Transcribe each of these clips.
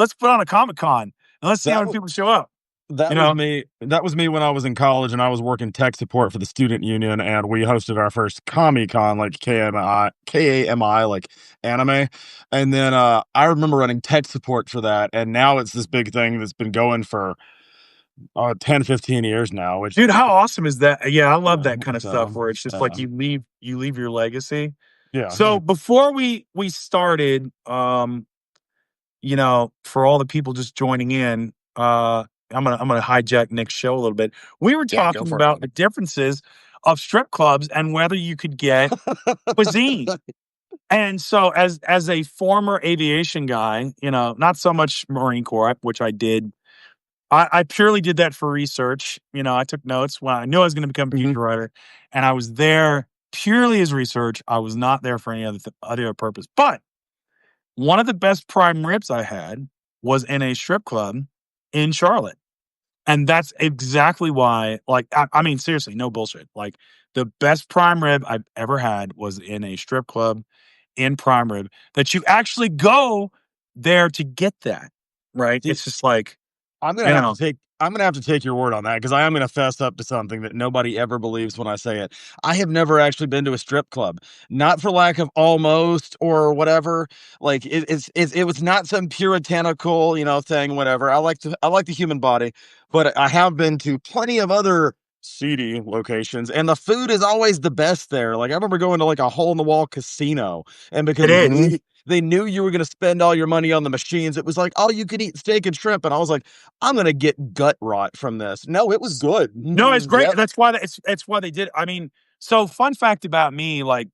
let's put on a Comic-Con and let's see how many That people show up. that You was know, me. That was me when I was in college and I was working tech support for the student union, and we hosted our first Comic-Con, like KAMI, like anime. And then I remember running tech support for that, and now it's this big thing that's been going for 10, 15 years now, which dude, how awesome is that? Yeah, I love that kind of stuff so where it's just like you leave your legacy. yeah. So before we started, you know, for all the people just joining in, I'm gonna hijack Nick's show a little bit. We were Yeah, go talking for about the differences of strip clubs and whether you could get cuisine. And so as a former aviation guy, you know, not so much Marine Corps, which I did. I purely did that for research. You know, I took notes when I knew I was going to become a Mhm. future writer, and I was there purely as research. I was not there for any other purpose. But one of the best prime ribs I had was in a strip club in Charlotte. And that's exactly why, like, I mean, seriously, no bullshit. Like, the best prime rib I've ever had was in a strip club in prime rib that you actually go there to get that, right? See, It's just like, I'm gonna you have know, to take I'm gonna have to take your word on that because I am gonna fess up to something that nobody ever believes when I say it. I have never actually been to a strip club, not for lack of almost or whatever. Like it was not some puritanical, thing. Whatever. I like the human body, but I have been to plenty of other seedy locations, and the food is always the best there. Like I remember going to like a hole in the wall casino, and because it is. they knew you were going to spend all your money on the machines, it was like all you could eat steak and shrimp, and I was like, I'm gonna get gut rot from this. No, it was good. No, it's great. Yep. That's why it's why they did. I mean, so fun fact about me, like,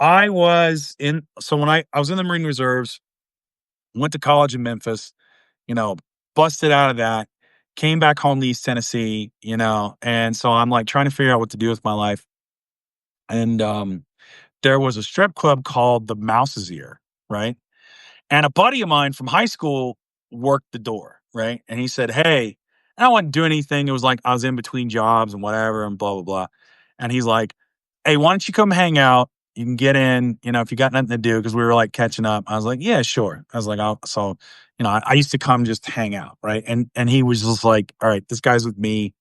I was in. So when I was in the Marine Reserves, went to college in Memphis, you know, busted out of that, came back home to East Tennessee, you know, and so I'm like trying to figure out what to do with my life. And there was a strip club called the Mouse's Ear, right? And a buddy of mine from high school worked the door, right? And he said, "Hey," and I wasn't doing anything. It was like I was in between jobs and whatever and blah blah blah. And he's like, "Hey, why don't you come hang out? You can get in, you know, if you got nothing to do," because we were like catching up. I was like, "Yeah, sure." I was like, so, you know, I used to come just hang out, right? And he was just like, "All right, this guy's with me,"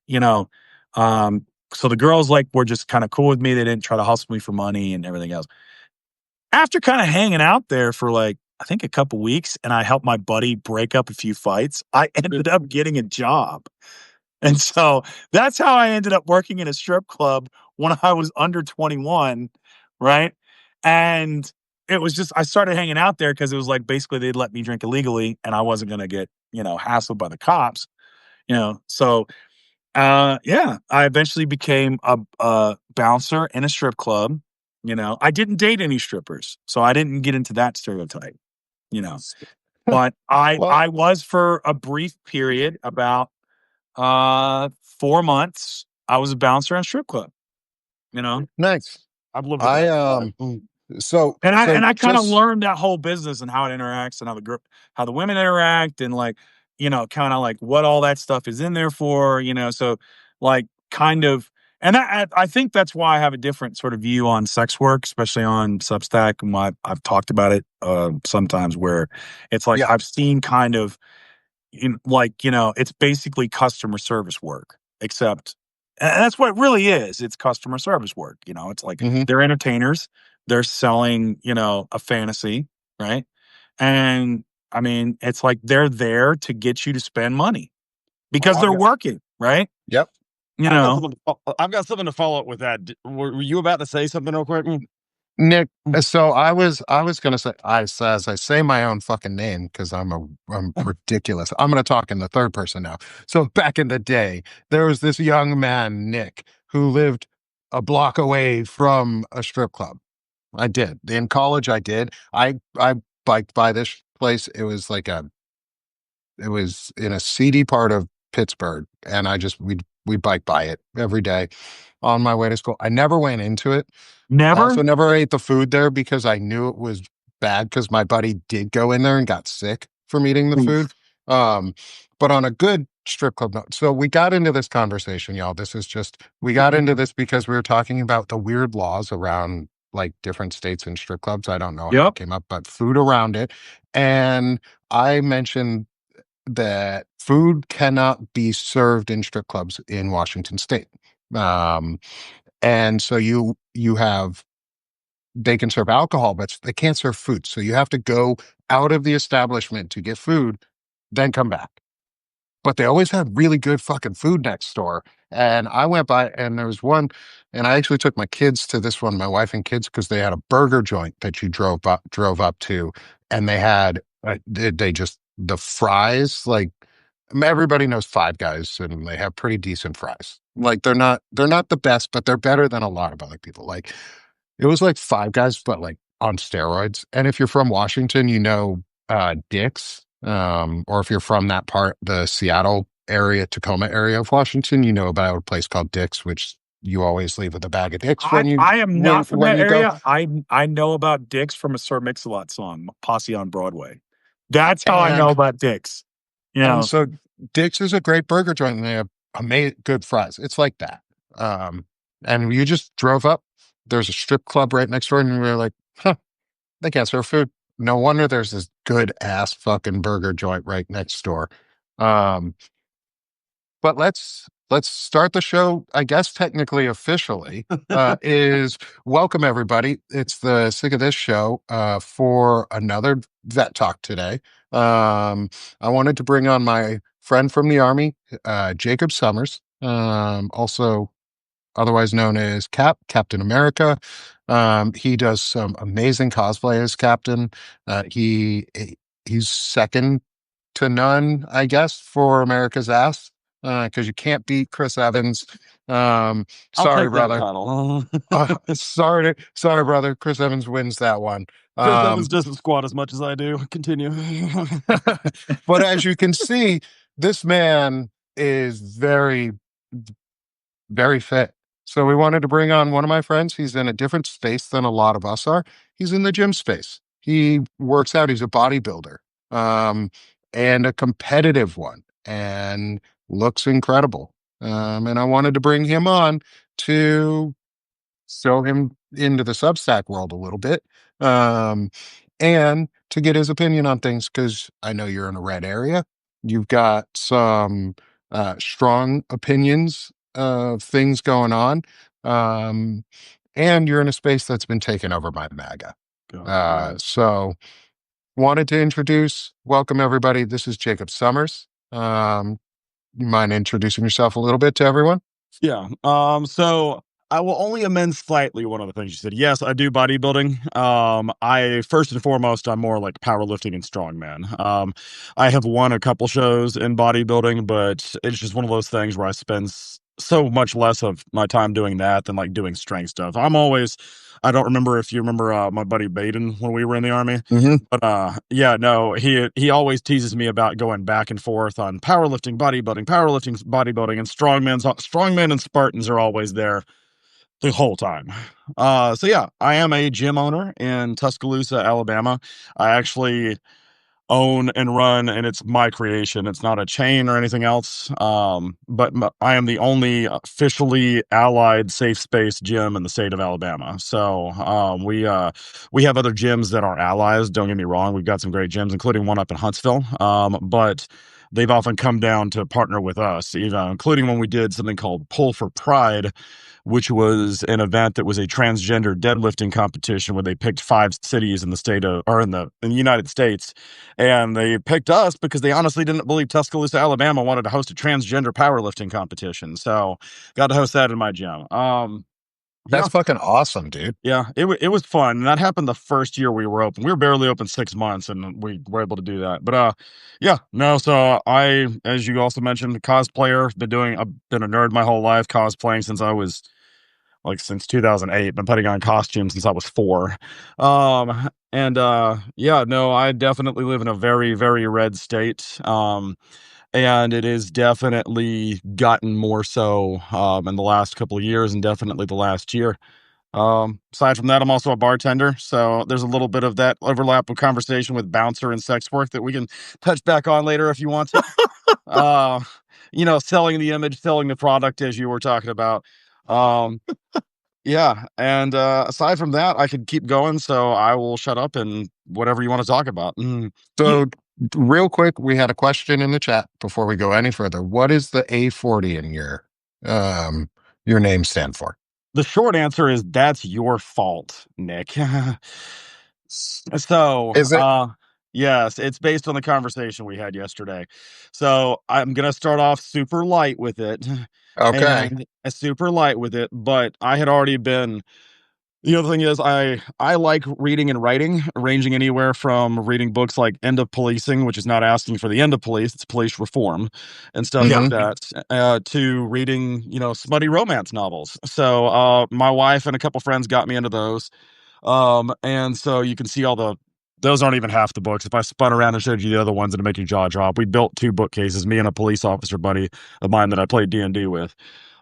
you know. Um, so the girls like were just kind of cool with me. They didn't try to hustle me for money and everything else. After kind of hanging out there for like, I think a couple weeks, and I helped my buddy break up a few fights, I ended up getting a job. And so that's how I ended up working in a strip club when I was under 21, right? And it was just I started hanging out there because it was like basically they'd let me drink illegally and I wasn't gonna get, you know, hassled by the cops, you know. So yeah, I eventually became a bouncer in a strip club. You know, I didn't date any strippers, so I didn't get into that stereotype, you know. But Well, I was for a brief period, about 4 months, I was a bouncer in a strip club, you know. nice. I've lived with I that. so And I kind of just learned that whole business and how it interacts and how the women interact and like, you know, kind of like what all that stuff is in there for, you know. So like kind of and I think that's why I have a different sort of view on sex work, especially on Substack and why I've talked about it sometimes where it's like yeah. I've seen kind of like, you know, it's basically customer service work, except and that's what it really is. It's customer service work. You know, it's like Hmm. they're entertainers, they're selling, you know, a fantasy, right? And I mean, it's like they're there to get you to spend money because Oh, they're working, right? Yep. You know, I've got something to follow up with that. Were you about to say something real quick? Nick, so I was gonna say as I say my own fucking name because I'm ridiculous. I'm gonna talk in the third person now. So back in the day, there was this young man, Nick, who lived a block away from a strip club. I did. In college I did. I biked by this place. It was in a seedy part of Pittsburgh, and we bike by it every day on my way to school. I never went into it. I never. also never ate the food there because I knew it was bad because my buddy did go in there and got sick from eating the food. Um, but on a good strip club note, so we got into this conversation, y'all. We got into this because we were talking about the weird laws around like different states and strip clubs. I don't know how Yep. it came up, but food around it. And I mentioned that food cannot be served in strip clubs in Washington State. Um, and so you have they can serve alcohol, but they can't serve food. So you have to go out of the establishment to get food, then come back. But they always had really good fucking food next door. And I went by and there was one, and I actually took my kids to this one, my wife and kids, because they had a burger joint that you drove up to, and they had they just the fries like everybody knows Five Guys, and they have pretty decent fries. Like they're not the best, but they're better than a lot of other people. Like it was like Five Guys, but like on steroids. And if you're from Washington, Dick's, or if you're from that part, the Seattle area, Tacoma area of Washington, you know about a place called Dick's, which you always leave with a bag of dicks when you I am not from when that you go. area. I know about Dick's from a Sir Mix-a-Lot song, Posse on Broadway. That's how I know And about Dick's. You and know, so Dick's is a great burger joint, and they have amazing good fries. It's like that. Um, and you just drove up. There's a strip club right next door, and we were like, huh, they can't serve food. No wonder there's this good ass fucking burger joint right next door. Um, but let's start the show, I guess technically officially. Is welcome everybody. It's the Sick of This show for another vet talk today. I wanted to bring on my friend from the army, Jacob Summers, also otherwise known as Captain America. He does some amazing cosplay as Captain. He's second to none, I guess, for America's ass, because you can't beat Chris Evans. I'll Sorry, take that brother. title. Sorry, brother. Chris Evans wins that one. Chris Evans doesn't squat as much as I do. Continue. But as you can see, this man is very, very fit. So we wanted to bring on one of my friends. He's in a different space than a lot of us are. He's in the gym space. He works out. He's a bodybuilder, um, and a competitive one, and looks incredible. And I wanted to bring him on to show him into the Substack world a little bit, um, and to get his opinion on things because I know you're in a red area. You've got some strong opinions of things going on, um, and you're in a space that's been taken over by MAGA. So, wanted to welcome everybody. This is Jacob Summers. You mind introducing yourself a little bit to everyone? Yeah. So I will only amend slightly one of the things you said. Yes, I do bodybuilding. I first and foremost, I'm more like powerlifting and strongman. I have won a couple shows in bodybuilding, but it's just one of those things where I spend so much less of my time doing that than like doing strength stuff. I don't remember if you remember my buddy Baden when we were in the army. But yeah, no, he always teases me about going back and forth on powerlifting, bodybuilding, and strongmen and Spartans are always there the whole time. So yeah, I am a gym owner in Tuscaloosa, Alabama. I actually own and run, and it's my creation. It's not a chain or anything else. But I am the only officially allied safe space gym in the state of Alabama. So we have other gyms that are allies. Don't get me wrong. We've got some great gyms, including one up in Huntsville. But they've often come down to partner with us, even including when we did something called Pull for Pride, which was an event that was a transgender deadlifting competition where they picked 5 cities in the state of, or in the United States, and they picked us because they honestly didn't believe Tuscaloosa, Alabama wanted to host a transgender powerlifting competition. So got to host that in my gym. That's fucking awesome, dude. Yeah, it was fun. And that happened the first year we were open. We were barely open 6 months, and we were able to do that. But yeah, no. So I, as you also mentioned, cosplayer. I've been a nerd my whole life, cosplaying since 2008. Been putting on costumes since I was 4. And yeah, no, I definitely live in a very, very red state. And it is definitely gotten more so in the last couple of years, and definitely the last year. Aside from that, I'm also a bartender, so there's a little bit of that overlap of conversation with bouncer and sex work that we can touch back on later if you want to. uh, selling the image, selling the product, as you were talking about. Um, Yeah, and aside from that, I could keep going, so I will shut up and whatever you want to talk about. Yeah. So, real quick, we had a question in the chat before we go any further. What is the A40 in your name stand for? The short answer is that's your fault, Nick. So, Is it? yes, it's based on the conversation we had yesterday. So, I'm gonna start off super light with it, Okay. and super light with it, but I had already been. The other thing is I like reading and writing, ranging anywhere from reading books like End of Policing, which is not asking for the end of police, it's police reform and stuff Yeah. like Hmm. that, to reading, smutty romance novels. So, my wife and a couple friends got me into those. And so you can see those aren't even half the books. If I spun around and showed you the other ones, it'd make your jaw drop. We built 2 bookcases, me and a police officer buddy of mine that I played D&D with.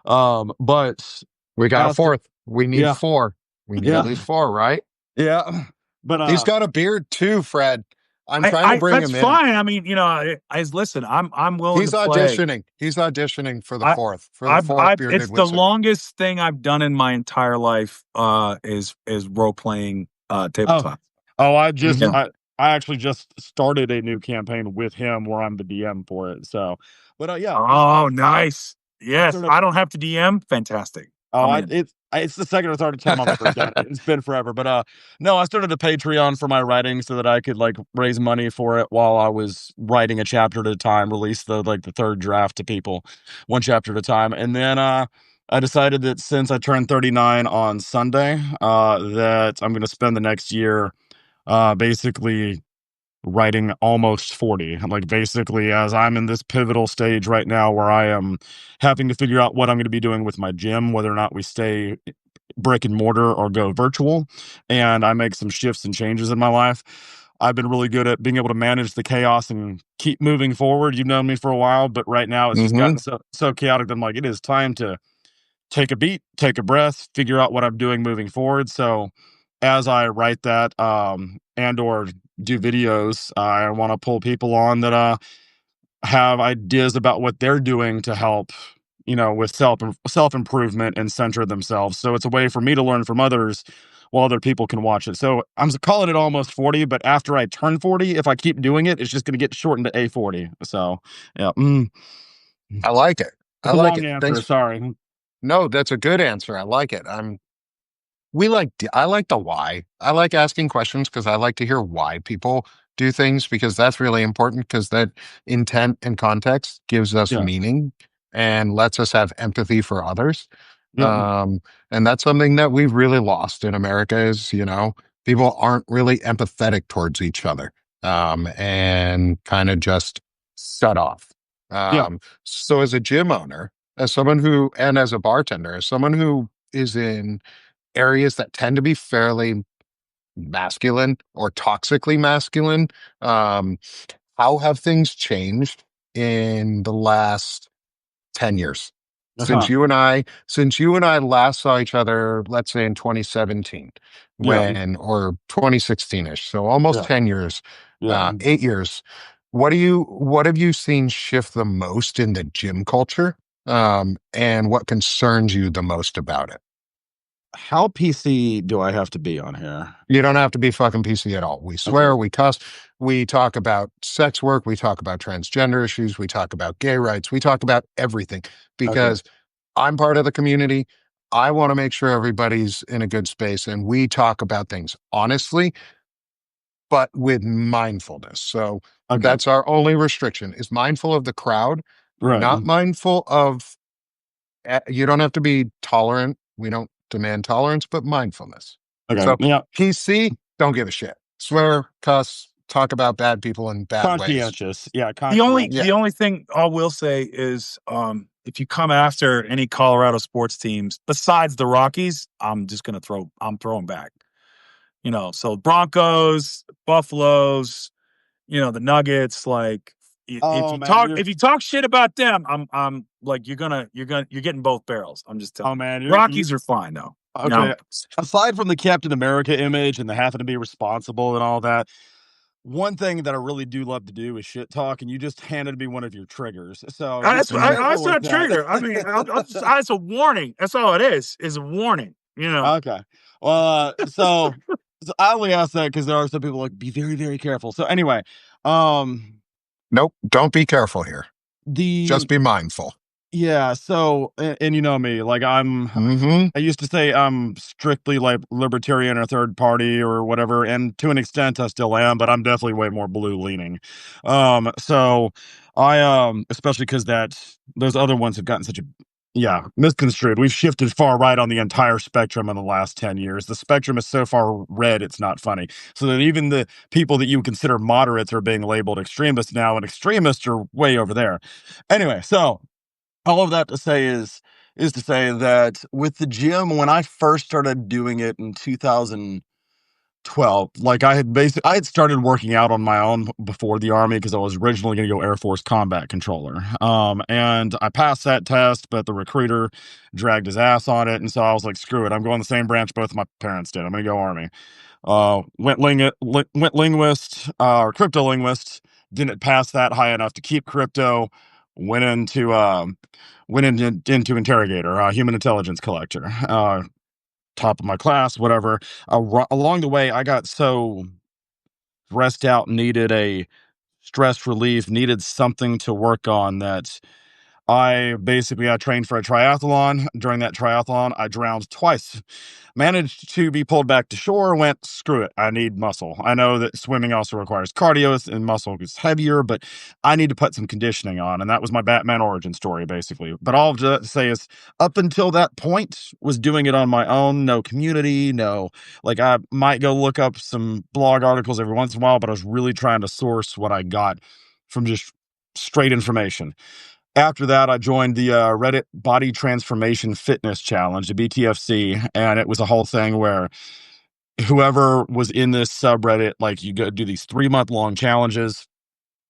But We got a as fourth. We need yeah, 4. We need at yeah. least 4, right? Yeah, but, He's got a beard too, Fred. I'm trying to I bring that's him in. fine. I mean, I listen. I'm willing to He's play. auditioning. He's auditioning for the I fourth, I've bearded it's the wizard. longest thing I've done in my entire life. Is role playing oh, tabletop. Hmm. I actually just started a new campaign with him where I'm the DM for it, so but, yeah, Oh, nice. I Yes, started I don't have to DM. Fantastic. oh, I'm in. it's the second or third time I've ever done it. It's been forever, but, no, I started a Patreon for my writing so that I could, like, raise money for it while I was writing a chapter at a time, release the 3rd draft to people, 1 chapter at a time, and then, I decided that since I turned 39 on Sunday, that I'm gonna spend the next year, basically writing almost 40. Like, basically, as I'm in this pivotal stage right now where I am having to figure out what I'm gonna be doing with my gym, whether or not we stay brick and mortar or go virtual, and I make some shifts and changes in my life. I've been really good at being able to manage the chaos and keep moving forward. You've known me for a while, but right now it's just Hmm. gotten so chaotic that I'm like, it is time to take a beat, take a breath, figure out what I'm doing moving forward. So as I write that, and or do videos, I want to pull people on that have ideas about what they're doing to help, with self improvement and center themselves. So it's a way for me to learn from others while other people can watch it. So I'm calling it almost 40, but after I turn 40, if I keep doing it, it's just going to get shortened to A40. So yeah, I like it. I it's a like long it. answer. Thanks. Sorry. No, that's a good answer. I like it. I like the why. I like asking questions because I like to hear why people do things because that's really important because that intent and context gives us Yeah. meaning and lets us have empathy for others. Yeah. Um, and that's something that we've really lost in America is, people aren't really empathetic towards each other, and kind of just shut off. Yeah. So as a gym owner, as someone and as a bartender, as someone who is in areas that tend to be fairly masculine or toxically masculine. Um, how have things changed in the last 10 years? Uh-huh. Since you and I last saw each other, let's say in 2017, Yeah. or 2016-ish, so almost Yeah. 10 years, Yeah. 8 years. What have you seen shift the most in the gym culture? And what concerns you the most about it? How PC do I have to be on here? You don't have to be fucking PC at all. We Okay. swear, we cuss, we talk about sex work, we talk about transgender issues, we talk about gay rights, we talk about everything Okay. because I'm part of the community. I want to make sure everybody's in a good space and we talk about things honestly, but with mindfulness. So Okay. that's our only restriction is mindful of the crowd, Right. not mindful of, you don't have to be tolerant. We don't demand tolerance, but mindfulness. Okay. So Yeah. PC, don't give a shit. Swear, cuss, talk about bad people in bad ways. Conscientious. Yeah. Yeah. The only thing I will say is, if you come after any Colorado sports teams besides the Rockies, I'm throwing back. So Broncos, Buffaloes, the Nuggets. Like, Oh man, if you talk shit about them, I'm like you're getting both barrels. I'm just telling oh you. man, you Rockies are fine though. okay. Aside from the Captain America image and the having to be responsible and all that, one thing that I really do love to do is shit talk, and you just handed me one of your triggers. So just be Mhm. careful That's with not a that. trigger. I mean, it's a warning. That's all it is a warning. You know, Okay. Well, so I only ask that because there are some people like be very, very careful. So anyway, um, Nope. Don't be careful here. the Just be mindful. yeah. So and you know me, like Hmm. I used to say I'm strictly like libertarian or third party or whatever, and to an extent I still am, but I'm definitely way more blue leaning. So I especially because that those other ones have gotten such a misconstrued. We've shifted far right on the entire spectrum in the last 10 years. The spectrum is so far red, it's not funny. So that even the people that you would consider moderates are being labeled extremists now, and extremists are way over there. Anyway, so all of that to say is to say that with the gym, when I first started doing it in 2012, like I had started working out on my own before the army because I was originally going to go Air Force combat controller. And I passed that test, but the recruiter dragged his ass on it, and so I was like, screw it, I'm going the same branch both my parents did. I'm going to go army. Went linguist or crypto linguist. Didn't pass that high enough to keep crypto. Went into into interrogator, human intelligence collector. Top of my class, whatever. Along the way, I got so stressed out, needed a stress relief, needed something to work on that I trained for a triathlon. During that triathlon, I drowned twice. Managed to be pulled back to shore, went, screw it, I need muscle. I know that swimming also requires cardio and muscle is heavier, but I need to put some conditioning on. And that was my Batman origin story, basically. But all of that to say is, up until that point, was doing it on my own, no community, no, like I might go look up some blog articles every once in a while, but I was really trying to source what I got from just straight information. After that, I joined the Reddit Body Transformation Fitness Challenge, the BTFC, and it was a whole thing where whoever was in this subreddit, like you go do these 3 month long challenges,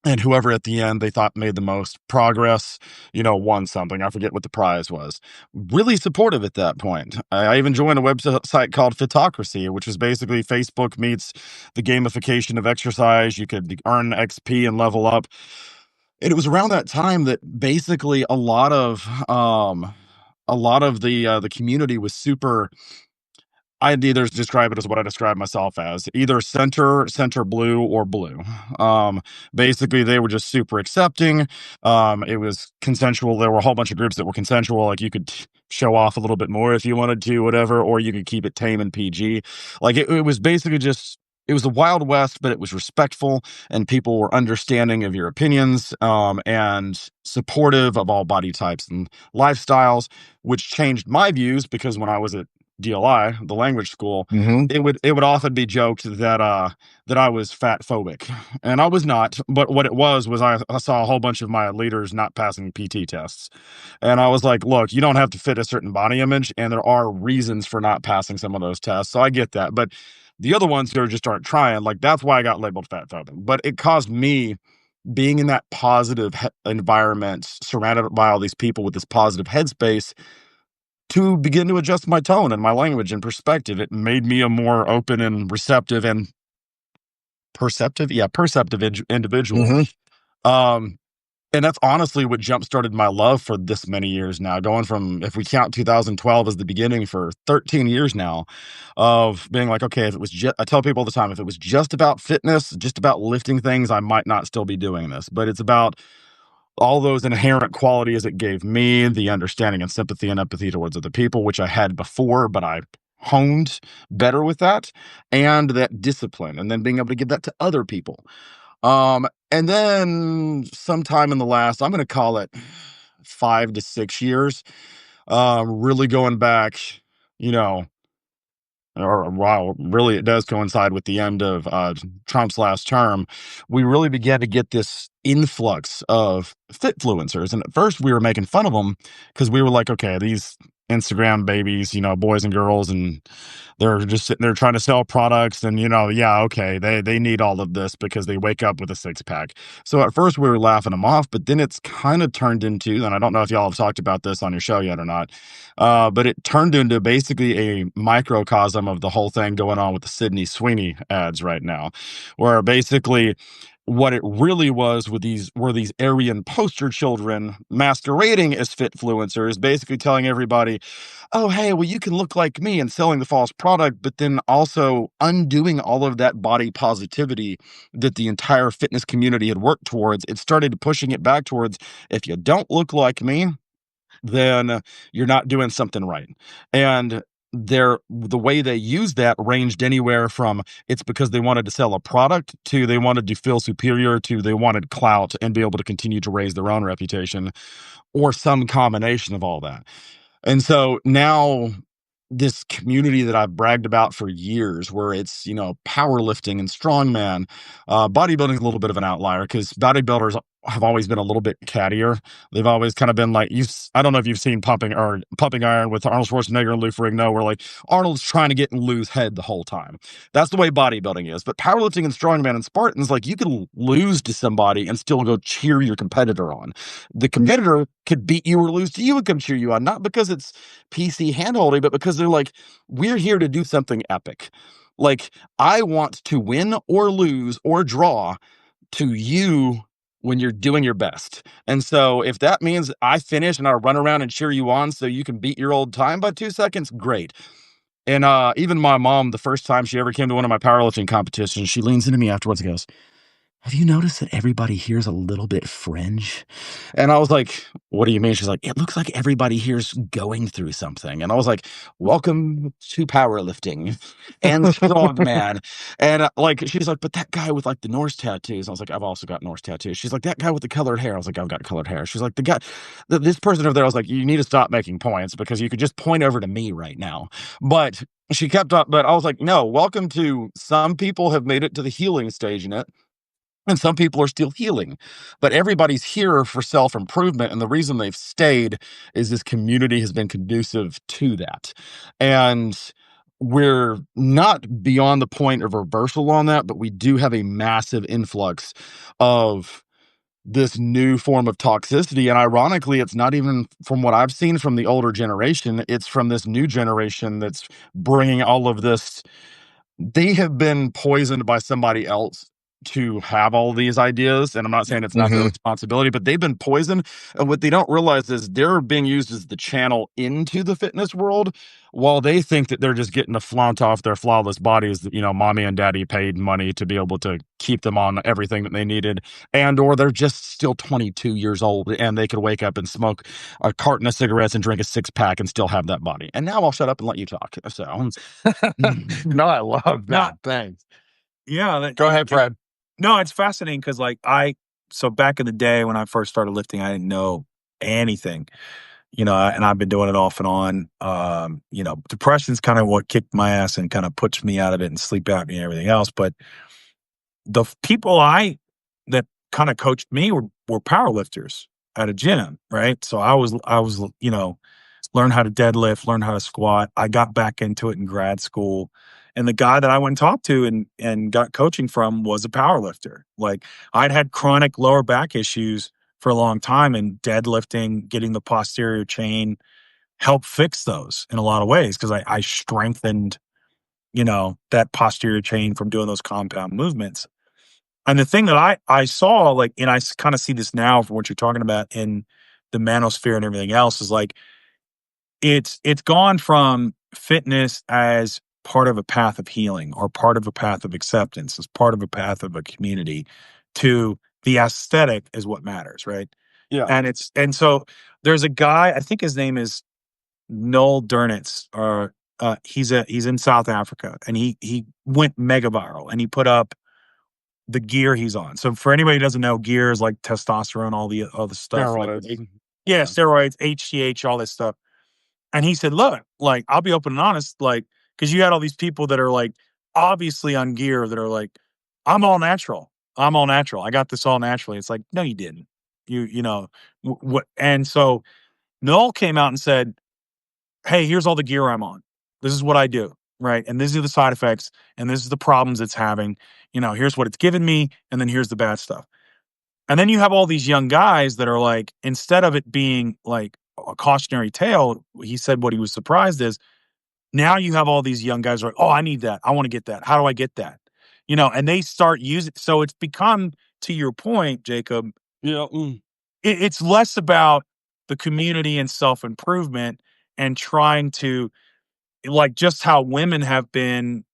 and whoever at the end they thought made the most progress, won something. I forget what the prize was. Really supportive at that point. I even joined a website called Fitocracy, which is basically Facebook meets the gamification of exercise. You could earn XP and level up. And it was around that time that basically a lot of the community was super. I'd either describe it as what I describe myself as, either center blue or blue. Um, Basically, they were just super accepting. It was consensual. There were a whole bunch of groups that were consensual. Like you could show off a little bit more if you wanted to, whatever, or you could keep it tame and PG. Like it was basically just. It was the Wild West, but it was respectful, and people were understanding of your opinions, and supportive of all body types and lifestyles, which changed my views because when I was at DLI, the language school, Hmm. it would often be joked that I was fat phobic, and I was not. But what it was I saw a whole bunch of my leaders not passing PT tests, and I was like, look, you don't have to fit a certain body image, and there are reasons for not passing some of those tests. So I get that, but the other ones who just aren't trying, like that's why I got labeled fat phobic. But it caused me being in that positive environment, surrounded by all these people with this positive headspace to begin to adjust my tone and my language and perspective. It made me a more open and receptive and perceptive individual. Hmm. Um, and that's honestly what jump started my love for this many years now, going from, if we count 2012 as the beginning, for 13 years now of being like, okay, if it was just, I tell people all the time, if it was just about fitness, just about lifting things, I might not still be doing this, but it's about all those inherent qualities it gave me, the understanding and sympathy and empathy towards other people, which I had before, but I honed better with that, and that discipline, and then being able to give that to other people. And then sometime in the last, I'm going to call it 5 to 6 years, really going back, you know, or wow, really, it does coincide with the end of Trump's last term. We really began to get this influx of fitfluencers, and at first we were making fun of them because we were like, okay, these Instagram babies, boys and girls, and they're just sitting there trying to sell products, and yeah, okay, they need all of this because they wake up with a six pack. So at first we were laughing them off, but then it's kind of turned into, and I don't know if y'all have talked about this on your show yet or not, but it turned into basically a microcosm of the whole thing going on with the Sydney Sweeney ads right now, where basically what it really was were these Aryan poster children masquerading as fitfluencers, basically telling everybody, oh, hey, well, you can look like me, and selling the false product, but then also undoing all of that body positivity that the entire fitness community had worked towards. It started pushing it back towards, if you don't look like me, then you're not doing something right. And the way they used that ranged anywhere from it's because they wanted to sell a product, to they wanted to feel superior, to they wanted clout and be able to continue to raise their own reputation, or some combination of all that. And so now this community that I've bragged about for years, where it's, powerlifting and strongman, bodybuilding is a little bit of an outlier because bodybuilders have always been a little bit cattier. They've always kind of been like, I don't know if you've seen Pumping Iron with Arnold Schwarzenegger and Lou Ferrigno, where like Arnold's trying to get in Lou's head the whole time. That's the way bodybuilding is. But powerlifting and strongman and Spartans, like, you can lose to somebody and still go cheer your competitor on. The competitor could beat you or lose to you and come cheer you on, not because it's PC handholding, but because they're like, we're here to do something epic. Like, I want to win or lose or draw to you when you're doing your best. And so if that means I finish and I run around and cheer you on so you can beat your old time by 2 seconds, great. And even my mom, the first time she ever came to one of my powerlifting competitions, she leans into me afterwards and goes, have you noticed that everybody here is a little bit fringe? And I was like, what do you mean? She's like, it looks like everybody here's going through something. And I was like, welcome to powerlifting and strongman. And she's like, but that guy with like the Norse tattoos. I was like, I've also got Norse tattoos. She's like, that guy with the colored hair. I was like, I've got colored hair. She's like, this person over there. I was like, you need to stop making points because you could just point over to me right now. But she kept up. But I was like, no, welcome to, some people have made it to the healing stage in it. And some people are still healing, but everybody's here for self-improvement. And the reason they've stayed is this community has been conducive to that. And we're not beyond the point of reversal on that, but we do have a massive influx of this new form of toxicity. And ironically, it's not even from what I've seen from the older generation. It's from this new generation that's bringing all of this. They have been poisoned by somebody else to have all these ideas. And I'm not saying it's not their responsibility, but they've been poisoned. And what they don't realize is they're being used as the channel into the fitness world, while they think that they're just getting to flaunt off their flawless bodies that, mommy and daddy paid money to be able to keep them on everything that they needed. And, or they're just still 22 years old and they could wake up and smoke a carton of cigarettes and drink a 6-pack and still have that body. And now I'll shut up and let you talk. So, No, I love that. No. Thanks. Yeah. Go ahead, Fred. No, it's fascinating because so back in the day when I first started lifting, I didn't know anything, and I've been doing it off and on. Depression's kind of what kicked my ass and kind of puts me out of it, and sleep apnea and everything else. But the people that kind of coached me were power lifters at a gym, right? So I was, learn how to deadlift, learn how to squat. I got back into it in grad school. And the guy that I went and talked to and got coaching from was a power lifter. Like, I'd had chronic lower back issues for a long time, and deadlifting, getting the posterior chain helped fix those in a lot of ways because I strengthened, that posterior chain from doing those compound movements. And the thing that I saw, and I kind of see this now from what you're talking about in the manosphere and everything else, is like, it's gone from fitness as part of a path of healing or part of a path of acceptance, as part of a path of a community, to the aesthetic is what matters, right? yeah. And so there's a guy, I think his name is Noel Durnitz, or he's in South Africa, and he went mega viral, and he put up the gear he's on. So for anybody who doesn't know, gear is like testosterone, all the other stuff. Steroids. Yeah, steroids, HGH, all this stuff. And he said, look, like, I'll be open and honest, like, because you had all these people that are like obviously on gear that are like, I'm all natural. I got this all naturally. It's like, no, you didn't. What? And so Noel came out and said, hey, here's all the gear I'm on. This is what I do. Right. And these are the side effects. And this is the problems it's having. Here's what it's given me. And then here's the bad stuff. And then you have all these young guys that are like, instead of it being like a cautionary tale, he said what he was surprised is, now you have all these young guys who are like, oh, I need that. I want to get that. How do I get that? And they start using, so it's become to your point, Jacob, Yeah. it's less about the community and self-improvement and trying to, like, just how women have been,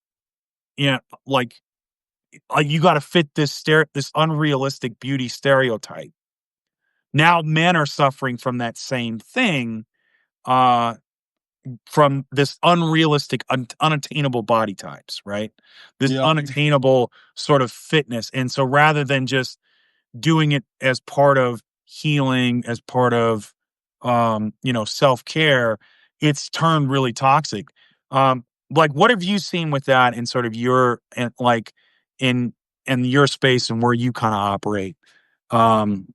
you know, like you got to fit this unrealistic beauty stereotype. Now men are suffering from that same thing, uh, from this unrealistic, unattainable body types, right? This Yeah. unattainable sort of fitness. And so rather than just doing it as part of healing, as part of self-care, it's turned really toxic. Like what have you seen with that in sort of your and like in your space and where you kind of operate? Um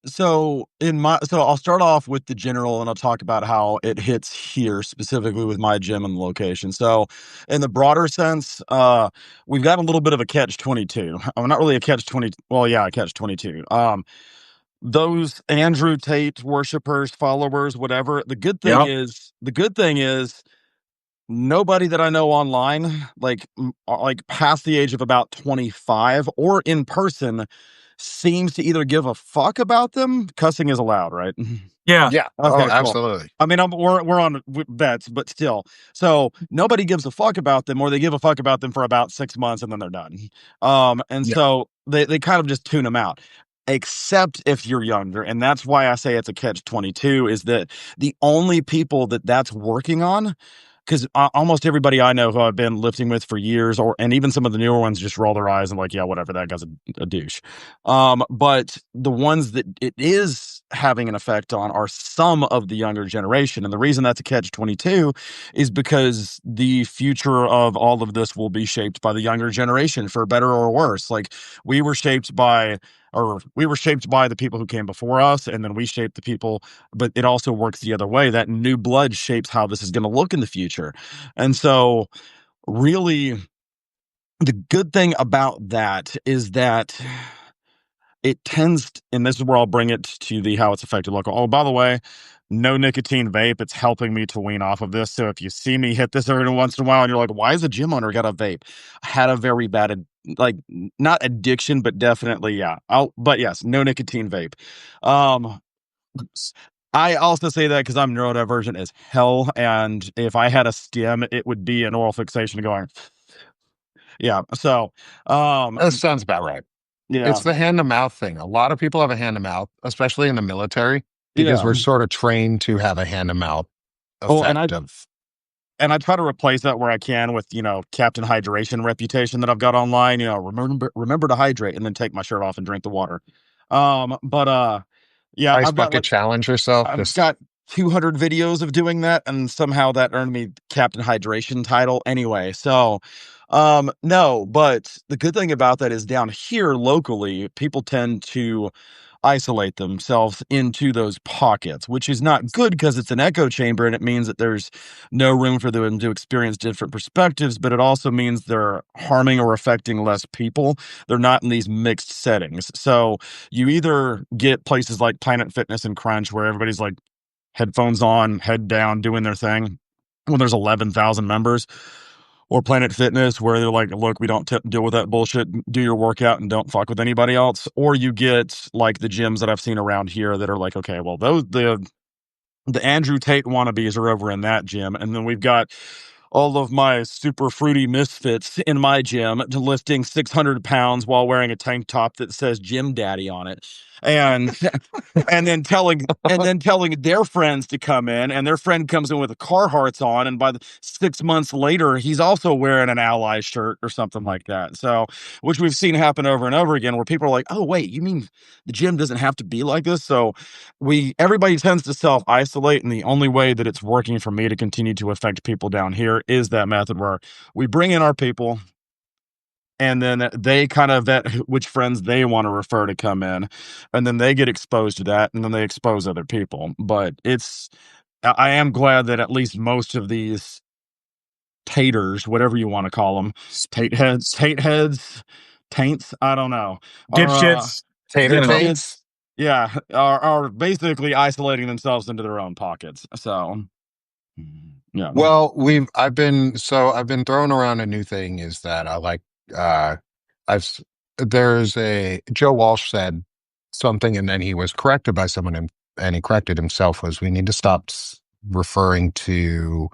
So I'll start off with the general and I'll talk about how it hits here specifically with my gym and the location. So in the broader sense, we've got a little bit of a catch 22. I'm not really a catch 20. Well, yeah, a catch 22. Those Andrew Tate worshipers, followers, whatever. yep. The good thing is nobody that I know online, like past the age of about 25 or in person, seems to either give a fuck about them. Cussing is allowed, right? Yeah. Yeah. Oh, Okay, cool. absolutely. I mean, we're on bets, but still. So nobody gives a fuck about them, or they give a fuck about them for about 6 months and then they're done. And Yeah. so they kind of just tune them out, except if you're younger, and that's why I say it's a catch 22. Is that the only people that's working on? Because almost everybody I know who I've been lifting with for years, and even some of the newer ones, just roll their eyes and like, yeah, whatever, that guy's a douche. But the ones that it is having an effect on are some of the younger generation, and the reason that's a catch 22 is because the future of all of this will be shaped by the younger generation, for better or worse. Like we were shaped by. Or we were shaped by the people who came before us, and then we shaped the people, but it also works the other way. That new blood shapes how this is going to look in the future. And so, really, the good thing about that is that it tends, and this is where I'll bring it to the how it's affected local. Oh, by the way, no nicotine vape. It's helping me to wean off of this. So if you see me hit this every once in a while and you're like, why is a gym owner got a vape? I had a very bad, like, not addiction, but definitely, yeah. But yes, no nicotine vape. Um, I also say that because I'm neurodivergent as hell. And if I had a stim, it would be an oral fixation going, yeah. So, That sounds about right. yeah, It's the hand to mouth thing. A lot of people have a hand to mouth, especially in the military, because yeah. we're sort of trained to have a hand to mouth Oh, effect of. and I try to replace that where I can with, Captain Hydration reputation that I've got online. Remember to hydrate and then take my shirt off and drink the water. But yeah, Ice bucket challenge yourself. I've Just got 200 videos of doing that, and somehow that earned me Captain Hydration title anyway. So, no, but the good thing about that is down here locally, people tend to isolate themselves into those pockets, which is not good because it's an echo chamber and it means that there's no room for them to experience different perspectives, but it also means they're harming or affecting less people. They're not in these mixed settings. So you either get places like Planet Fitness and Crunch where everybody's like headphones on, head down, doing their thing when there's 11,000 members, or Planet Fitness where they're like, look, we don't deal with that bullshit. Do your workout and don't fuck with anybody else. Or you get like the gyms that I've seen around here that are like, okay, well, the Andrew Tate wannabes are over in that gym. And then we've got all of my super fruity misfits in my gym to lifting 600 pounds while wearing a tank top that says Gym Daddy on it. And and then telling their friends to come in, and their friend comes in with a Carhartts on, and by 6 months later, he's also wearing an Ally shirt or something like that. So, which we've seen happen over and over again, where people are like, "Oh, wait, you mean the gym doesn't have to be like this?" So, everybody tends to self isolate, and the only way that it's working for me to continue to affect people down here is that method where we bring in our people and then they kind of vet which friends they want to refer to come in, and then they get exposed to that, and then they expose other people. But I am glad that at least most of these taters, whatever you want to call them, tate heads, taints, I don't know, are Dipshits. tater You know. tates. dipshits, yeah, are basically isolating themselves into their own pockets. So, yeah. Well, I've been throwing around a new thing is that I like, uh, I've there's a Joe Walsh said something, and then he was corrected by someone, and he corrected himself. Was we need to stop referring to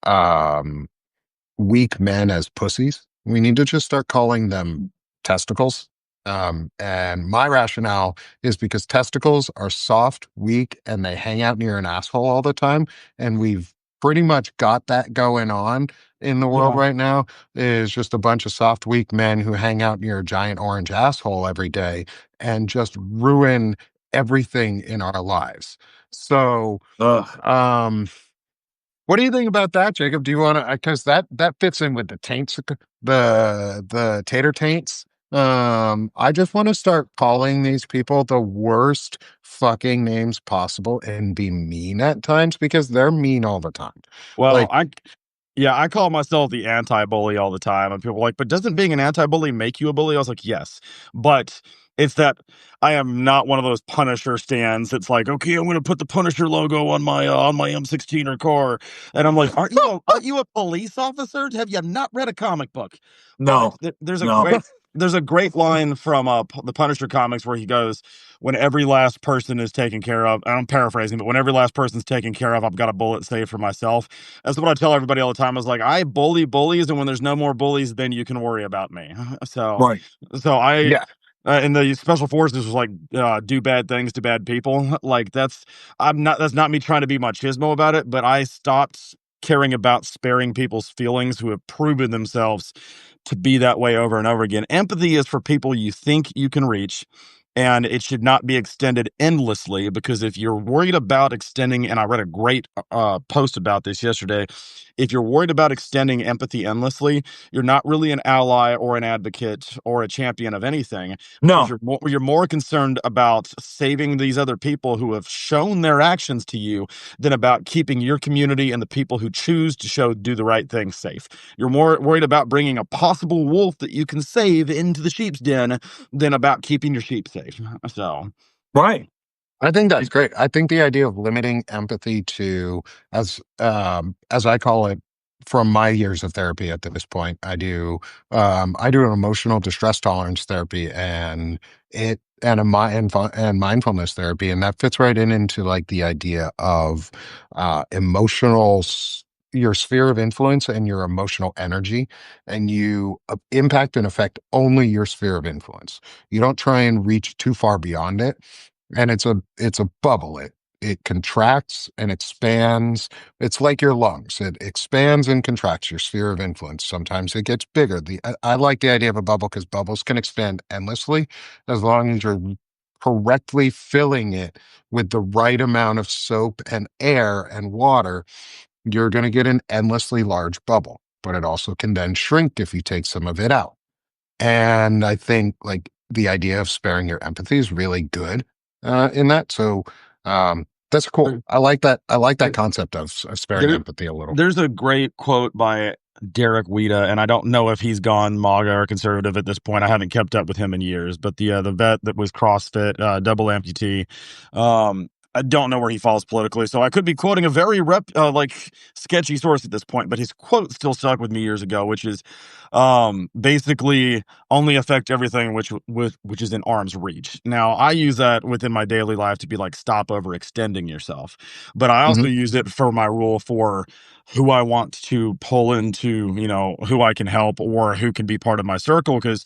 um weak men as pussies. We need to just start calling them testicles. And my rationale is because testicles are soft, weak, and they hang out near an asshole all the time. And we've pretty much got that going on in the world Yeah. right now. Is just a bunch of soft, weak men who hang out near a giant orange asshole every day and just ruin everything in our lives. So, Ugh. what do you think about that, Jacob? Do you want to? Because that fits in with the taints, the tater taints. I just want to start calling these people the worst fucking names possible and be mean at times because they're mean all the time. Well, Like, I call myself the anti-bully all the time, and people are like, "But doesn't being an anti-bully make you a bully?" I was like, "Yes," but it's that I am not one of those Punisher stands. It's like, okay, I'm going to put the Punisher logo on my M16 or car, and I'm like, aren't you a police officer? Have you not read a comic book? But No, no. there's a great line from the Punisher comics where he goes, "When every last person is taken care of," and I'm paraphrasing, but when every last person's taken care of, I've got a bullet saved for myself. That's what I tell everybody all the time. I was like, I bully bullies, and when there's no more bullies, then you can worry about me. So, Right. so I, yeah, in the special forces was like, do bad things to bad people. Like that's not me trying to be machismo about it, but I stopped caring about sparing people's feelings who have proven themselves to be that way over and over again. Empathy is for people you think you can reach, and it should not be extended endlessly, because if you're worried about extending, and I read a great post about this yesterday, if you're worried about extending empathy endlessly, you're not really an ally or an advocate or a champion of anything, because No. you're more concerned about saving these other people who have shown their actions to you than about keeping your community and the people who choose to do the right thing safe. You're more worried about bringing a possible wolf that you can save into the sheep's den than about keeping your sheep safe. So, Right. I think that's It- great. I think the idea of limiting empathy to, as I call it, from my years of therapy at this point, I do an emotional distress tolerance therapy and and mindfulness therapy, and that fits right into like the idea of emotional your sphere of influence and your emotional energy, and you impact and affect only your sphere of influence. You don't try and reach too far beyond it, and it's a bubble. It contracts and expands. It's like your lungs. It expands and contracts your sphere of influence. Sometimes it gets bigger. I like the idea of a bubble because bubbles can expand endlessly as long as you're correctly filling it with the right amount of soap and air and water. You're going to get an endlessly large bubble, but it also can then shrink if you take some of it out. And I think like the idea of sparing your empathy is really good in that. So that's cool. there, I like that. I like that there, concept of sparing there- empathy a little. there's a great quote by Derek Weeda, and I don't know if he's gone MAGA or conservative at this point. I haven't kept up with him in years, but the vet that was CrossFit, double amputee, I don't know where he falls politically, so I could be quoting a very like sketchy source at this point. But his quote still stuck with me years ago, which is, basically only affect everything which is in arm's reach. Now, I use that within my daily life to be like, stop overextending yourself, but I Hmm. also use it for my rule for who I want to pull into, who I can help or who can be part of my circle. Because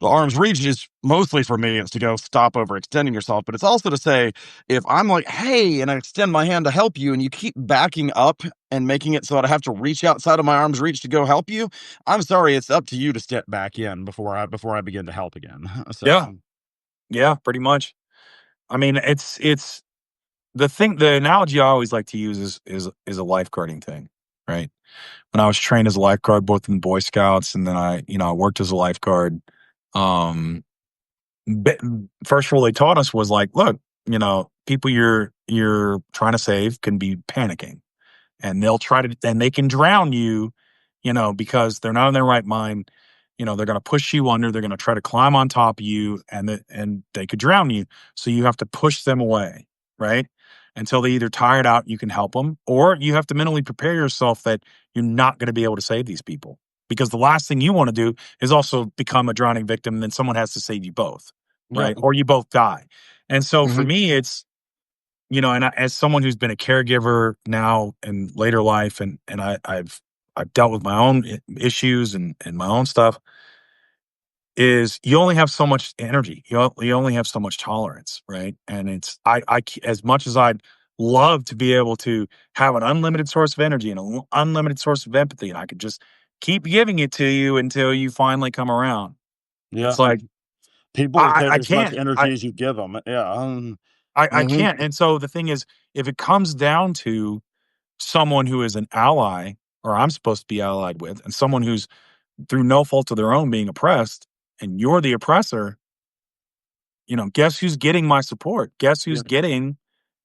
the arm's reach is mostly for me, it's to go, stop overextending yourself. But it's also to say, if I'm like, hey, and I extend my hand to help you, and you keep backing up and making it so that I have to reach outside of my arm's reach to go help you, I'm sorry, it's up to you to step back in before I begin to help again. So, yeah. Yeah. Pretty much. I mean, it's the analogy I always like to use is a lifeguarding thing, right? When I was trained as a lifeguard, both in Boy Scouts, and then I worked as a lifeguard. Um, But first rule they taught us was like, look, people you're trying to save can be panicking, and they can drown you, because they're not in their right mind. They're going to push you under. They're going to try to climb on top of you, and they could drown you. So you have to push them away, right? Until they either tire it out, you can help them, or you have to mentally prepare yourself that you're not going to be able to save these people. because the last thing you want to do is also become a drowning victim and then someone has to save you both, Yep. right? Or you both die. And so for Mhm. me, it's, and as someone who's been a caregiver now in later life, and I've dealt with my own issues and my own stuff, is you only have so much energy. You only have so much tolerance, right? And it's as much as I'd love to be able to have an unlimited source of energy and an unlimited source of empathy, and I could just keep giving it to you until you finally come around. Yeah. It's like People will take I as much can't. energy as you give them. Yeah. I Mhm. can't. And so the thing is, if it comes down to someone who is an ally, or I'm supposed to be allied with, and someone who's through no fault of their own being oppressed, and you're the oppressor, guess who's getting my support? Guess who's Yeah. getting,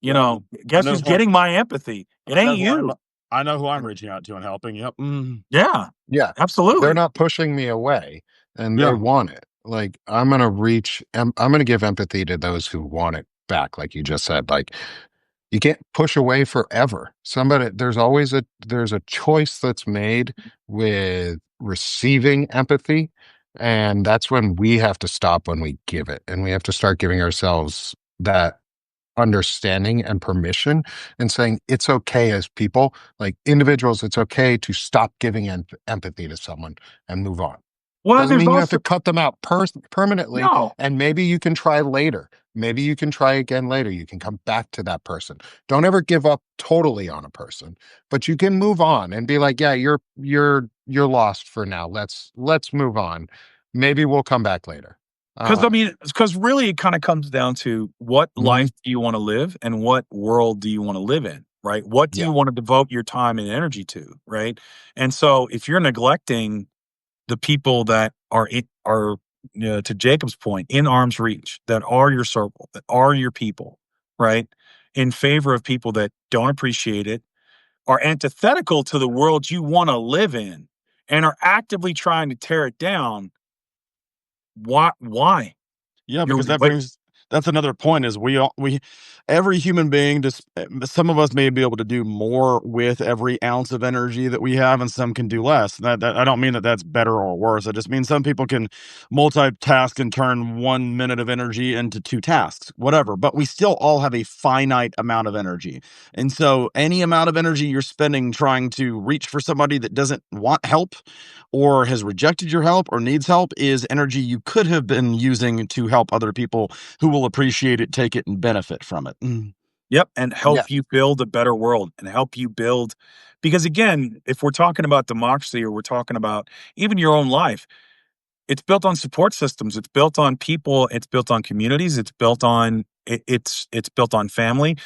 Yep. I guess know who's who I'm getting my empathy? It I know ain't who I'm you. I know who I'm reaching out to and helping. Yep. Yeah, Yeah. They're absolutely. not pushing me away, and they Yeah. want it. Like, I'm gonna give empathy to those who want it back, like you just said. Like, you can't push away forever. There's a choice that's made with receiving empathy, and that's when we have to stop when we give it, and we have to start giving ourselves that understanding and permission and saying it's okay as people, like individuals, it's okay to stop giving empathy to someone and move on. Well, and Doesn't there's mean you have also to cut them out permanently, no, and maybe you can try later. Maybe you can try again later. You can come back to that person. Don't ever give up totally on a person, but you can move on and be like, yeah, you're lost for now. Let's move on. Maybe we'll come back later. because I Um, mean, because really, it kind of comes down to what life mhm, do you want to live, and what world do you want to live in, right? What do yeah, you want to devote your time and energy to, right? And so, if you're neglecting the people that are to Jacob's point, in arm's reach, that are your circle, that are your people, right? In favor of people that don't appreciate it, are antithetical to the world you want to live in, and are actively trying to tear it down. Why? Yeah, You're because like, that's another point is we every human being just some of us may be able to do more with every ounce of energy that we have and some can do less. That I don't mean that that's better or worse. I just mean some people can multitask and turn 1 minute of energy into two tasks, whatever, but we still all have a finite amount of energy. And so any amount of energy you're spending trying to reach for somebody that doesn't want help or has rejected your help or needs help is energy you could have been using to help other people who will appreciate it, take it, and benefit from it. yep, and yeah, help you build a better world, and help you build, because again, if we're talking about democracy, or we're talking about even your own life, it's built on support systems. It's built on people. It's built on communities. It's built on it's built on family.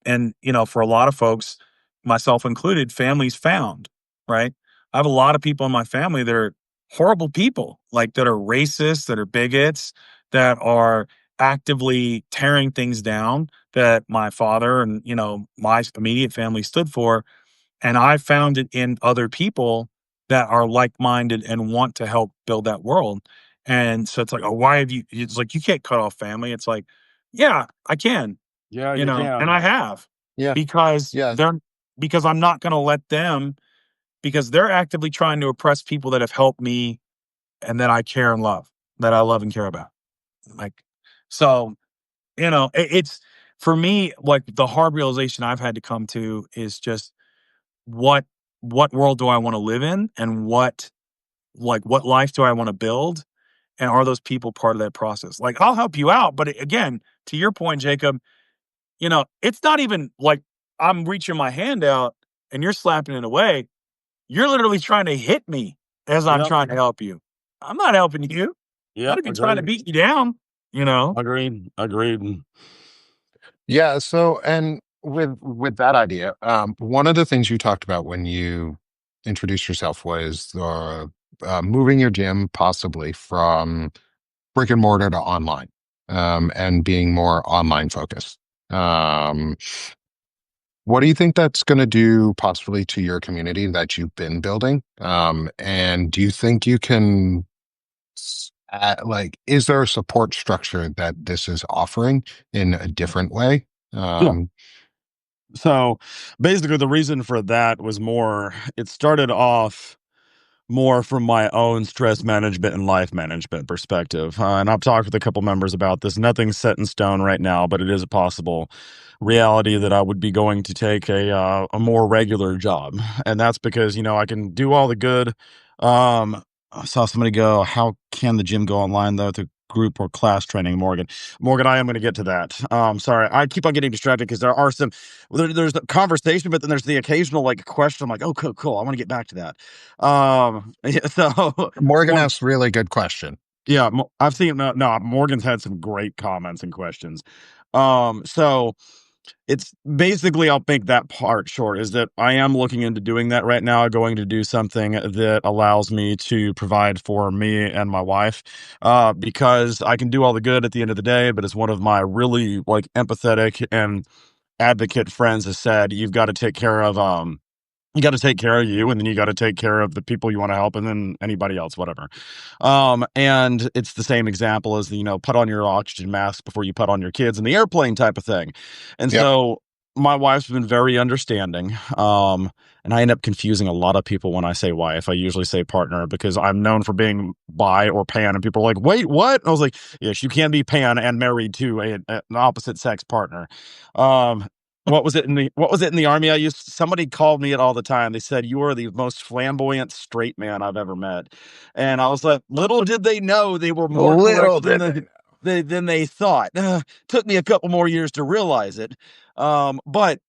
And for a lot of folks, myself included, families found, right? I have a lot of people in my family that are horrible people, like that are racist, that are bigots, that are actively tearing things down that my father and my immediate family stood for, and I found it in other people that are like-minded and want to help build that world. And so it's like, oh, why have you? It's like you can't cut off family. It's like, yeah, I can, Yeah, you and I can. have, yeah, because yeah. I'm not going to let them, because they're actively trying to oppress people that have helped me and that I care and love, that I love and care about. Like, so it's for me, like, the hard realization I've had to come to is just what what world do I want to live in, and what life do I want to build, and are those people part of that process? Like, I'll help you out, but again, to your point, Jacob, it's not even like I'm reaching my hand out and you're slapping it away. You're literally trying to hit me as I'm Yep. trying to help you. I'm not helping you. Yep. I'd be trying to Agreed. beat you down, you know? Agreed. Agreed. Yeah, so and with that idea, one of the things you talked about when you introduced yourself was moving your gym possibly from brick and mortar to online, and being more online focused. Um, what do you think that's going to do possibly to your community that you've been building? And do you think you can, like, is there a support structure that this is offering in a different way? Yeah. Um, So basically, the reason for that was more, it started off more from my own stress management and life management perspective. And I've talked with a couple members about this. Nothing's set in stone right now, but it is a possible reality that I would be going to take a more regular job, and that's because I can do all the good. I saw somebody go, "How can the gym go online though through group or class training?" Morgan, I am going to get to that. Sorry, I keep on getting distracted because there are some there's the conversation, but then there's the occasional like question. I'm like, oh, cool. I want to get back to that. Yeah, so Morgan more, asks really good question. yeah, I've seen no. Morgan's had some great comments and questions. So it's basically, I'll make that part short, is that I am looking into doing that right now, going to do something that allows me to provide for me and my wife, because I can do all the good at the end of the day, but as one of my really like empathetic and advocate friends has said, you got to take care of you, and then you got to take care of the people you want to help, and then anybody else, whatever. And it's the same example as put on your oxygen mask before you put on your kids in the airplane type of thing. And Yep. so my wife's been very understanding. And I end up confusing a lot of people when I say wife. I usually say partner because I'm known for being bi or pan, and people are like, "Wait, what?" And I was like, "Yes, you can be pan and married to an opposite sex partner." Um, what was it in the army? I used Somebody called me it all the time. They said, "You are the most flamboyant straight man I've ever met." And I was like, little did they know they were more Little correct than did than they thought. Took me a couple more years to realize it. But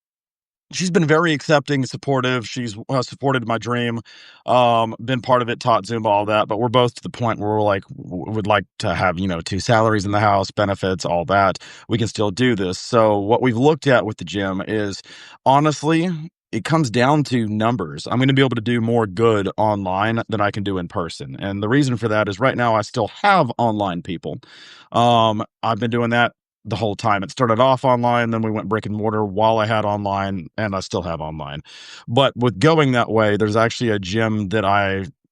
she's been very accepting, supportive. She's supported my dream, been part of it, taught Zumba, all that. But we're both to the point where we're like, would like to have, two salaries in the house, benefits, all that. We can still do this. So what we've looked at with the gym is, honestly, it comes down to numbers. I'm going to be able to do more good online than I can do in person. And the reason for that is right now I still have online people. I've been doing that the whole time. It started off online, then we went brick and mortar while I had online, and I still have online. But with going that way, there's actually a gym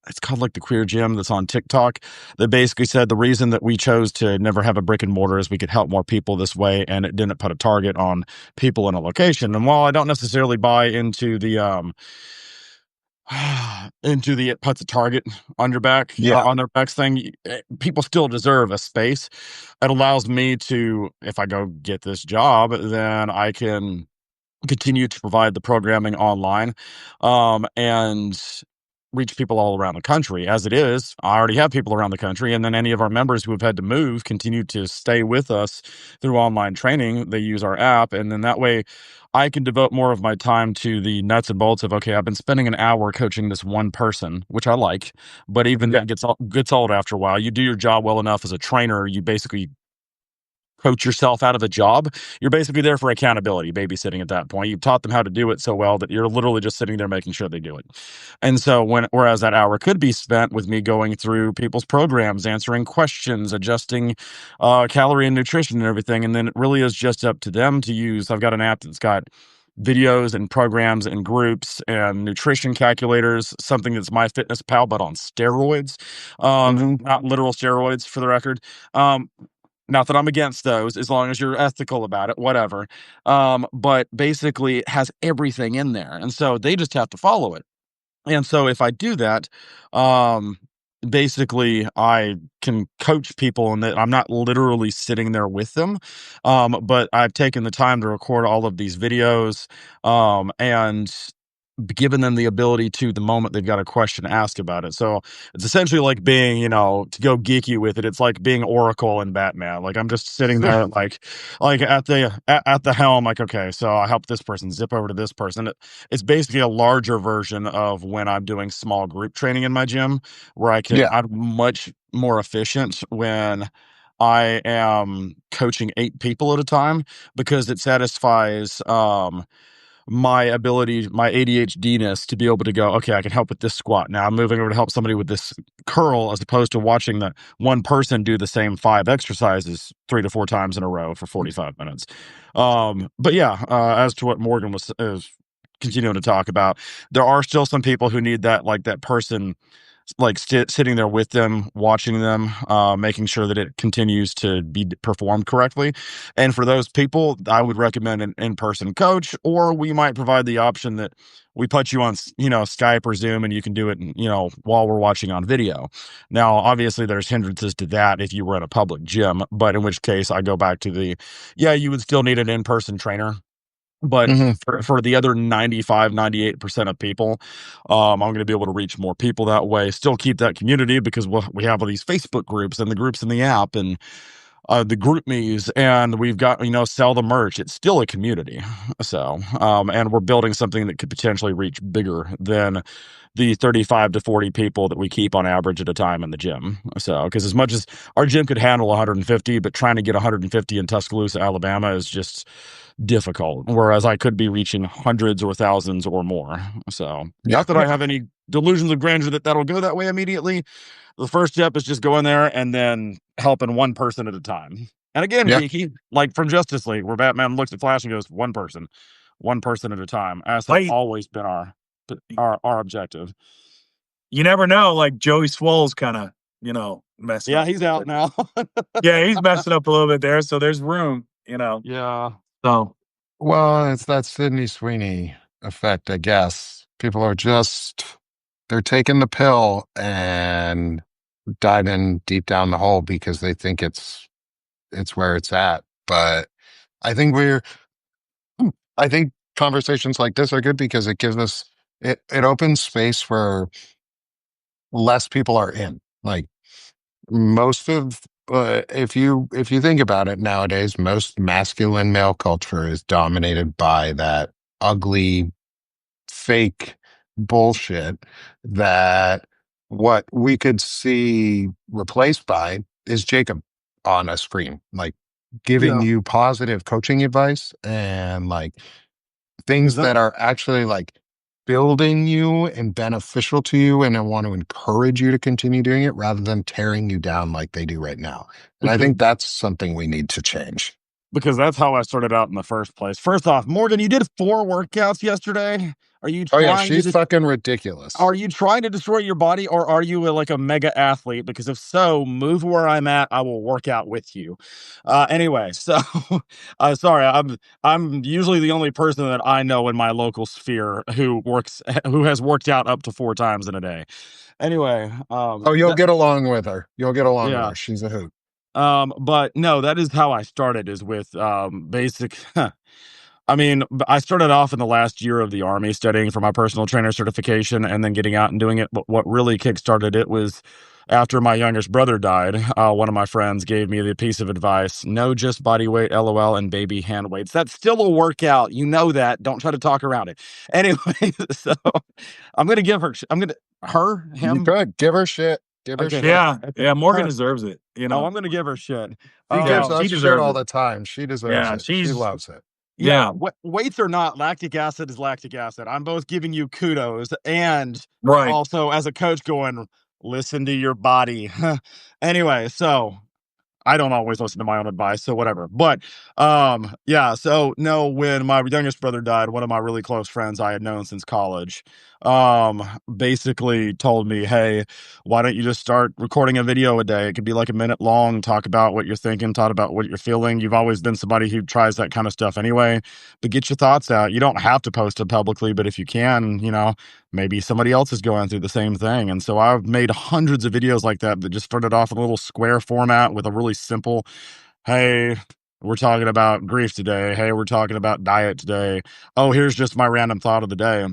it's called like the Queer Gym that's on TikTok, that basically said the reason that we chose to never have a brick and mortar is we could help more people this way, and it didn't put a target on people in a location. And while I don't necessarily buy into the it puts a target on your back, Yeah. on their backs thing, people still deserve a space. It allows me to, if I go get this job, then I can continue to provide the programming online, and reach people all around the country. As it is, I already have people around the country, and then any of our members who have had to move continue to stay with us through online training. They use our app, and then that way I can devote more of my time to the nuts and bolts of, okay, I've been spending an hour coaching this one person, which I like, but even Yeah. that gets old after a while. You do your job well enough as a trainer, you basically coach yourself out of a job. You're basically there for accountability, babysitting at that point. You've taught them how to do it so well that you're literally just sitting there making sure they do it. And so whereas that hour could be spent with me going through people's programs, answering questions, adjusting calorie and nutrition and everything, and then it really is just up to them to use. I've got an app that's got videos and programs and groups and nutrition calculators, something that's MyFitnessPal but on steroids, Mhm. not literal steroids for the record. um, Not that I'm against those, as long as you're ethical about it, whatever. But basically, it has everything in there, and so they just have to follow it. And so if I do that, um, basically, I can coach people, and that I'm not literally sitting there with them, but I've taken the time to record all of these videos, and given them the ability to, the moment they've got a question, ask about it. So it's essentially like being, to go geeky with it, it's like being Oracle and Batman. Like I'm just sitting there like at the helm, like, okay, so I help this person zip over to this person. It's basically a larger version of when I'm doing small group training in my gym, where Yeah. I'm much more efficient when I am coaching 8 people at a time, because it satisfies my ability, my ADHD-ness, to be able to go, okay, I can help with this squat. Now I'm moving over to help somebody with this curl, as opposed to watching the one person do the same 5 exercises 3 to 4 times in a row for 45 minutes. But yeah, as to what Morgan is continuing to talk about, there are still some people who need that, like that person like sitting there with them, watching them, making sure that it continues to be performed correctly. And for those people, I would recommend an in-person coach, or we might provide the option that we put you on, Skype or Zoom, and you can do it, while we're watching on video. Now, obviously, there's hindrances to that if you were at a public gym, but in which case I go back to yeah, you would still need an in-person trainer. But Mhm. for the other 95, 98% of people, I'm going to be able to reach more people that way. Still keep that community because we have all these Facebook groups and the groups in the app and the group me's, and we've got, sell the merch. It's still a community. So, and we're building something that could potentially reach bigger than the 35 to 40 people that we keep on average at a time in the gym. So, because as much as our gym could handle 150, but trying to get 150 in Tuscaloosa, Alabama is just difficult. Whereas I could be reaching hundreds or thousands or more. So, Yeah. not that I have any delusions of grandeur that'll go that way immediately. The first step is just go in there and then helping one person at a time. And again, Yeah. geeky, like from Justice League, where Batman looks at Flash and goes, one person at a time. As has Like, always been our objective. you never know. Like Joey Swole's kind of, messing Yeah, up. he's out now. Yeah, he's messing up a little bit there. So there's room, Yeah. So Well, it's that Sydney Sweeney effect, I guess. People are they're taking the pill and diving deep down the hole because they think it's where it's at. But I think I think conversations like this are good because it gives us it opens space for less people are in. Like most of if you think about it nowadays, most masculine male culture is dominated by that ugly fake bullshit that what we could see replaced by is Jacob on a screen, like giving Yeah. you positive coaching advice and like Is things that that are actually like building you and beneficial to you. And I want to encourage you to continue doing it rather than tearing you down like they do right now. And I because think that's something we need to change. because that's how I started out in the first place. First off, Morgan, you did 4 workouts yesterday. Are you Oh, yeah, trying to she's fucking ridiculous. Are you trying to destroy your body, or are you like a mega athlete? Because if so, move where I'm at. I will work out with you. Anyway, so sorry, I'm usually the only person that I know in my local sphere who has worked out up to 4 times in a day. Anyway, Oh, you'll get along with her. You'll get along with yeah. her. She's a hoot. But no, that is how I started, is with basic. I mean, I started off in the last year of the Army studying for my personal trainer certification and then getting out and doing it. But what really kickstarted it was after my youngest brother died. One of my friends gave me the piece of advice: no, just body weight, LOL, and baby hand weights. That's still a workout. You know that. Don't try to talk around it. Anyway, so You him. could give her shit. Give her Okay. shit. yeah, Okay. yeah, Morgan Her. deserves it. Oh, I'm going to give her shit. She gives Yeah, she us shit deserves all it. the time. She deserves Yeah, it. She she's loves it. Yeah, yeah, weights or not, lactic acid is lactic acid. I'm both giving you kudos and right. also as a coach going, listen to your body. Anyway, so I don't always listen to my own advice, so whatever. But yeah, so no, when my youngest brother died, one of my really close friends I had known since college, basically told me, "Hey, why don't you just start recording a video a day? It could be like a minute long, talk about what you're thinking, talk about what you're feeling. You've always been somebody who tries that kind of stuff anyway, but get your thoughts out. You don't have to post it publicly, but if you can, maybe somebody else is going through the same thing." And so I've made hundreds of videos like that just started off in a little square format with a really simple, hey, we're talking about grief today. Hey, we're talking about diet today. Oh, here's just my random thought of the day.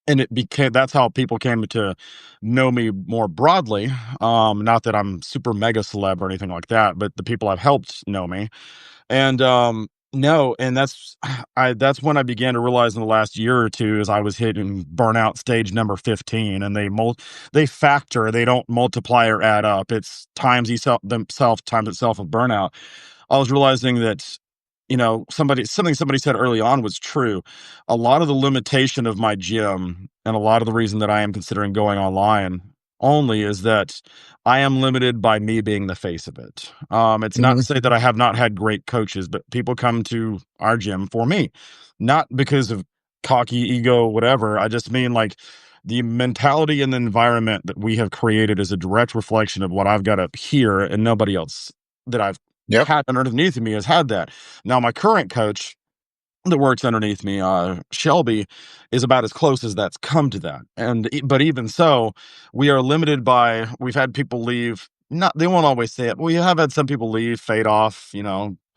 And that's how people came to know me more broadly. Not that I'm super mega celeb or anything like that, but the people I've helped know me. And no, and that's when I began to realize in the last year or two, as I was hitting burnout stage number 15, and they don't multiply or add up. It's times themselves times itself of burnout. I was realizing that, somebody said early on was true. A lot of the limitation of my gym and a lot of the reason that I am considering going online only is that I am limited by me being the face of it. It's not to Mhm. say that I have not had great coaches, but people come to our gym for me, not because of cocky ego, whatever. I just mean, like, the mentality and the environment that we have created is a direct reflection of what I've got up here, and nobody else that I've had underneath me has had that. Now, my current coach that works underneath me, Shelby, is about as close as that's come to that. But even so, we are limited by, we've had people leave. Not, they won't always say it, but we have had some people leave, fade off,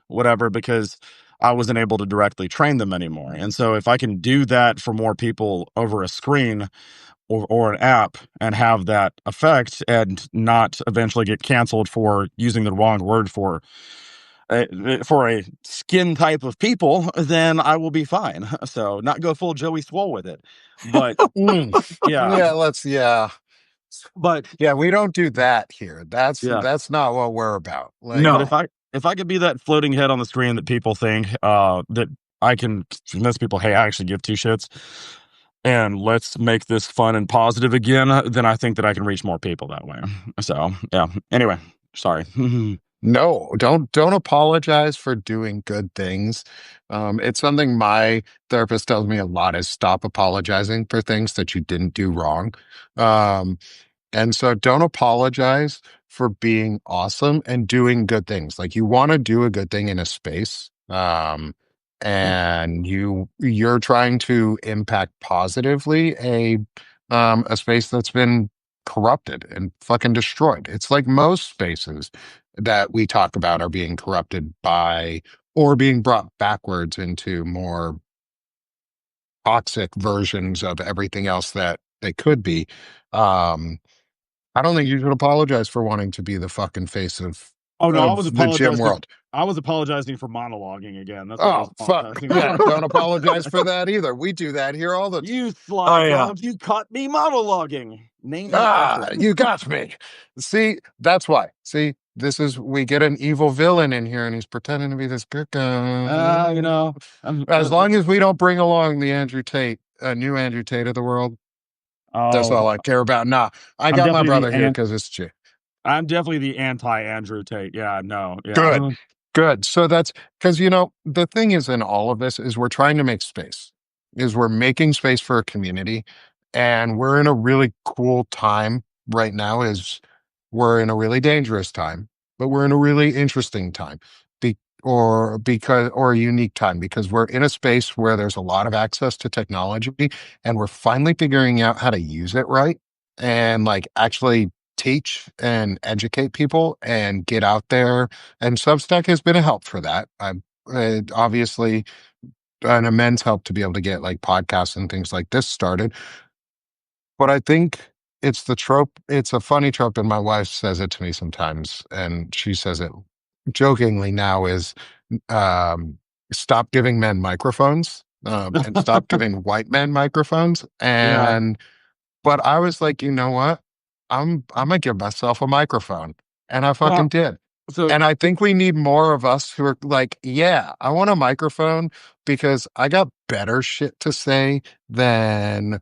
whatever, because I wasn't able to directly train them anymore. And so if I can do that for more people over a screen or an app and have that effect and not eventually get canceled for using the wrong word for a skin type of people, then I will be fine. So not go full Joey Swole with it, but but we don't do that here. That's not what we're about. Like, No. But if I could be that floating head on the screen that people think, that I can convince people, hey, I actually give two shits, and let's make this fun and positive again, then I think that I can reach more people that way. So yeah. Anyway, sorry. no, don't apologize for doing good things. It's something my therapist tells me a lot is stop apologizing for things that you didn't do wrong. And so don't apologize for being awesome and doing good things. Like, you want to do a good thing in a space. And you're trying to impact positively a space that's been corrupted and fucking destroyed. It's like most spaces that we talk about are being corrupted by or being brought backwards into more toxic versions of everything else that they could be. I don't think you should apologize for wanting to be the fucking face of Oh no, I was the gym world. I was apologizing for monologuing again. That's Oh fuck! Yeah, don't apologize for that either. We do that here all the time. You sly dog! You caught me monologuing. You got me. See, that's why. See, we get an evil villain in here, and he's pretending to be this good guy. As long as we don't bring along the Andrew Tate, new Andrew Tate of the world, that's all I care about. Nah, I got my brother here because it's chick. I'm definitely the anti-Andrew Tate. Yeah, no. Yeah. Good. So that's because, the thing is in all of this is we're trying to make space, we're making space for a community. And we're in a really cool time right now, we're in a really dangerous time, but we're in a really interesting time or a unique time because we're in a space where there's a lot of access to technology and we're finally figuring out how to use it right and like actually teach and educate people and get out there. And Substack has been a help for that. Obviously an immense help to be able to get like podcasts and things like this started. But I think it's the trope. It's a funny trope, and my wife says it to me sometimes, and she says it jokingly now is stop giving men microphones and stop giving white men microphones. But I was like, you know what? I'm gonna give myself a microphone. And I fucking did. And I think we need more of us who are like, yeah, I want a microphone because I got better shit to say than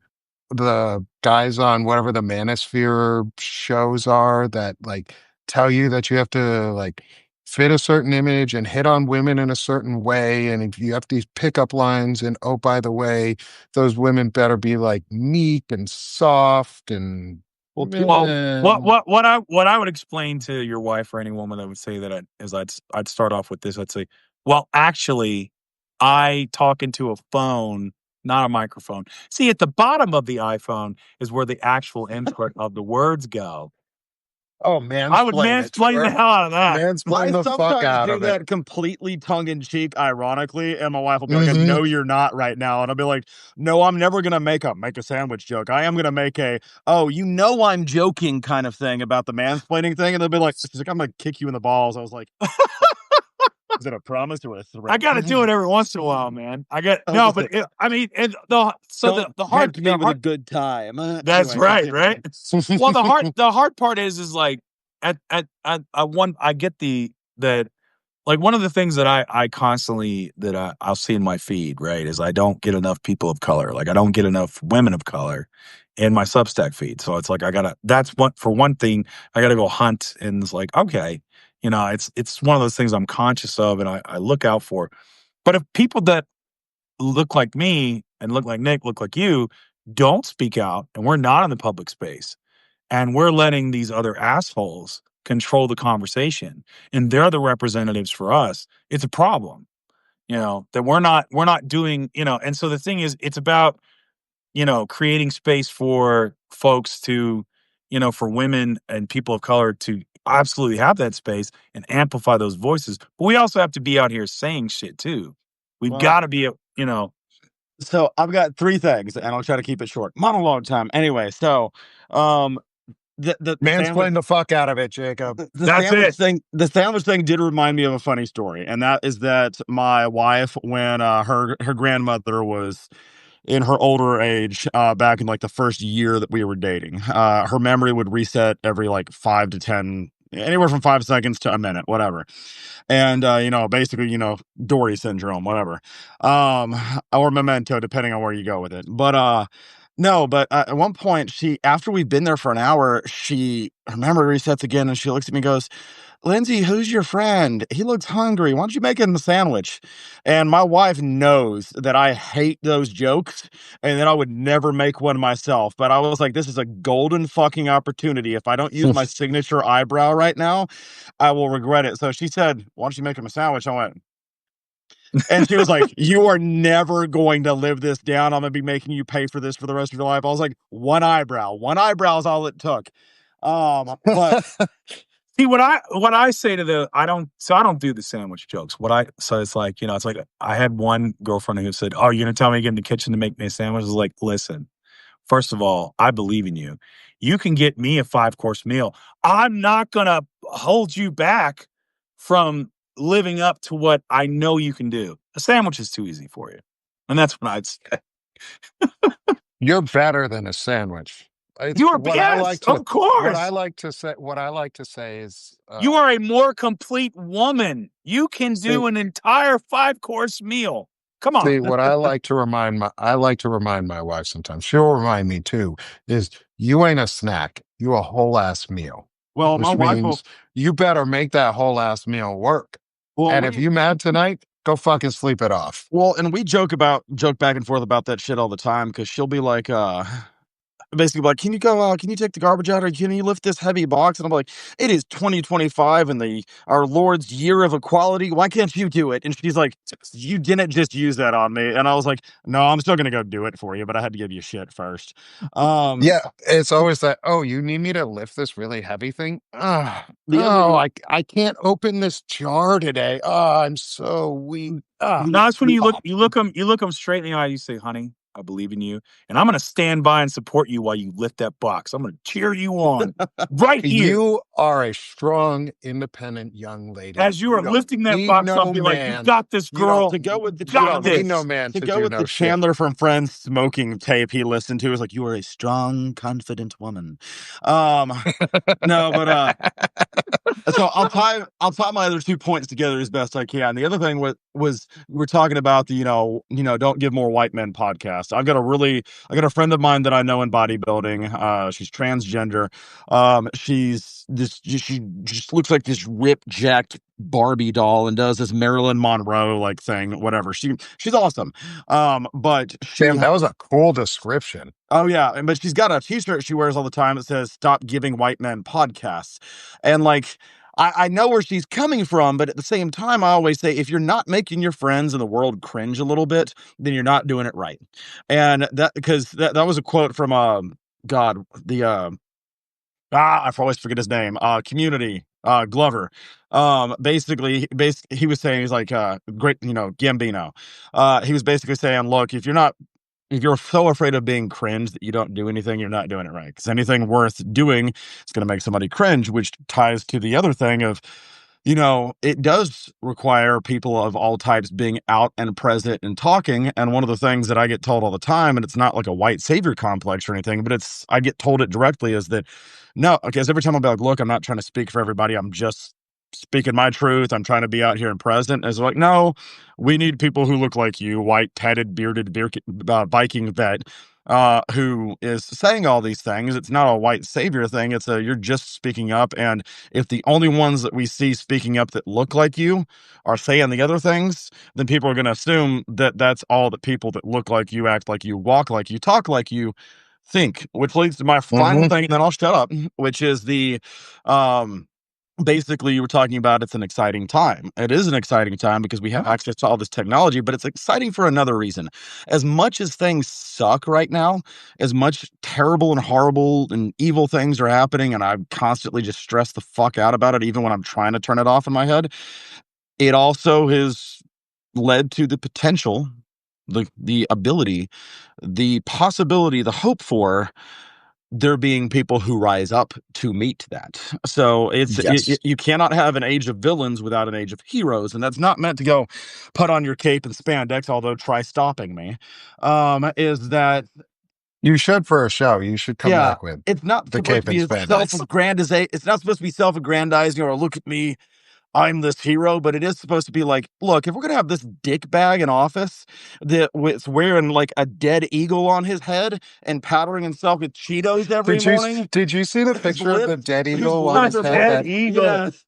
the guys on whatever the manosphere shows are that like tell you that you have to like fit a certain image and hit on women in a certain way. And if you have these pickup lines, and oh, by the way, those women better be like meek and soft and what I would explain to your wife or any woman that would say that I'd start off with this. I'd say, well, actually, I talk into a phone, not a microphone. See, at the bottom of the iPhone is where the actual input of the words go. Oh man, I would mansplain the hell out of that. Mansplain the fuck out of it. I sometimes do that completely tongue in cheek, ironically, and my wife will be like, "No, you're not right now," and I'll be like, "No, I'm never gonna make a sandwich joke. I am gonna make I'm joking kind of thing about the mansplaining thing," and they'll be like, "She's like, I'm gonna kick you in the balls." I was like, "Is it a promise or a threat?" I got to do it every once in a while, man. The hard to me with a good time. That's anyway, right. Well, the hard part is like I get that like one of the things that I constantly I'll see in my feed, right, is I don't get enough people of color. Like I don't get enough women of color in my Substack feed. So it's like for one thing, I gotta go hunt, and it's like, okay, it's one of those things I'm conscious of and I look out for. But if people that look like me and look like Nick, look like you, don't speak out and we're not in the public space and we're letting these other assholes control the conversation and they're the representatives for us, it's a problem. That we're not doing, and so the thing is, it's about, creating space for folks to, for women and people of color to absolutely have that space and amplify those voices. But we also have to be out here saying shit too. We've Well, got to be, so I've got 3 things, and I'll try to keep it short. Monologue time. Anyway, so, um, the sandwich Mansplain the fuck out of it, Jacob. the that's sandwich it. thing the sandwich thing did remind me of a funny story, and that is that my wife, when, her grandmother was in her older age, back in like the first year that we were dating, her memory would reset every like 5 to 10, anywhere from 5 seconds to a minute, whatever. And, basically, Dory syndrome, whatever. Um, or memento, depending on where you go with it. But, no, but at one point, after we've been there for an hour, her memory resets again and she looks at me and goes, Lindsay, who's your friend? He looks hungry. Why don't you make him a sandwich? And my wife knows that I hate those jokes and that I would never make one myself. But I was like, this is a golden fucking opportunity. If I don't use my signature eyebrow right now, I will regret it. So she said, why don't you make him a sandwich? I went, and she was like, you are never going to live this down. I'm going to be making you pay for this for the rest of your life. I was like, one eyebrow is all it took. But See what I say to I don't do the sandwich jokes. So it's like, it's like I had one girlfriend who said, "Oh, you're gonna tell me to get in the kitchen to make me a sandwich?" I was like, "Listen, first of all, I believe in you. You can get me a 5-course meal. I'm not gonna hold you back from living up to what I know you can do. A sandwich is too easy for you." And that's what I'd say. You're better than a sandwich. It's You're what I yes, like to of course. what I like to say is You are a more complete woman. You can see do an entire 5-course meal. Come on. see what I like to remind my wife sometimes. She'll remind me too, is you ain't a snack. You a whole ass meal. well, my Which wife will. means you better make that whole ass meal work. Well, And if you mad tonight, go fucking sleep it off. and we joke back and forth about that shit all the time because she'll be like, basically like, can you take the garbage out or can you lift this heavy box? And I'm like, it is 2025 and our Lord's year of equality. Why can't you do it? And she's like, you didn't just use that on me. And I was like, no, I'm still going to go do it for you, but I had to give you shit first. Yeah, it's always that, oh, you need me to lift this really heavy thing? The other, I can't open this jar today. Oh, I'm so weak. No, it's when you look them straight in the eye. You say, "Honey, I believe in you, and I'm going to stand by and support you while you lift that box. I'm going to cheer you on right here You are a strong, independent young lady. as you are don't lifting that need box up. no Be like, you man. got this, You don't girl. to go with the, you Got don't need this." no man to to go do with no the shit. Chandler from Friends smoking tape he listened to, is like, you are a strong, confident woman. No, but so I'll tie my other 2 points together as best I can. The other thing was we're talking about the don't give more white men podcast. I got a friend of mine that I know in bodybuilding. She's transgender. She just looks like this ripped jacked Barbie doll and does this Marilyn Monroe like thing, whatever. She's awesome. But Damn, that was a cool description. oh yeah, but she's got a T-shirt she wears all the time that says "Stop giving white men podcasts," and like I know where she's coming from, but at the same time, I always say if you're not making your friends in the world cringe a little bit, then you're not doing it right. And that was a quote from God, the I always forget his name. Community. Glover. He was saying, he's like, great, Gambino. He was basically saying, look, if you're so afraid of being cringe that you don't do anything, you're not doing it right. Because anything worth doing is going to make somebody cringe, which ties to the other thing of, it does require people of all types being out and present and talking. And one of the things that I get told all the time, and it's not like a white savior complex or anything, but I get told it directly, is that no, because every time I'm like, look, I'm not trying to speak for everybody. I'm just speaking my truth. I'm trying to be out here and present. It's like, no, we need people who look like you, white, tatted, bearded, Viking vet, who is saying all these things. It's not a white savior thing. It's you're just speaking up. And if the only ones that we see speaking up that look like you are saying the other things, then people are going to assume that that's all that people that look like you, act like you, walk like you, talk like you think, which leads to my final thing, and then I'll shut up, which is basically you were talking about it's an exciting time. It is an exciting time because we have access to all this technology, but it's exciting for another reason. As much as things suck right now, as much terrible and horrible and evil things are happening, and I constantly just stress the fuck out about it, even when I'm trying to turn it off in my head, it also has led to the potential, the ability, the possibility, the hope for there being people who rise up to meet that. So you cannot have an age of villains without an age of heroes, and that's not meant to go put on your cape and spandex, although try stopping me. Is that You should for a show. You should come back with it's not the supposed cape to be and spandex. self-aggrandizing. It's not supposed to be self-aggrandizing or look at me, I'm this hero, but it is supposed to be like, look, if we're gonna have this dick bag in office that's wearing like a dead eagle on his head and powdering himself with Cheetos every morning. Did you see the picture of the dead eagle on his head? Dead eagle. Yes.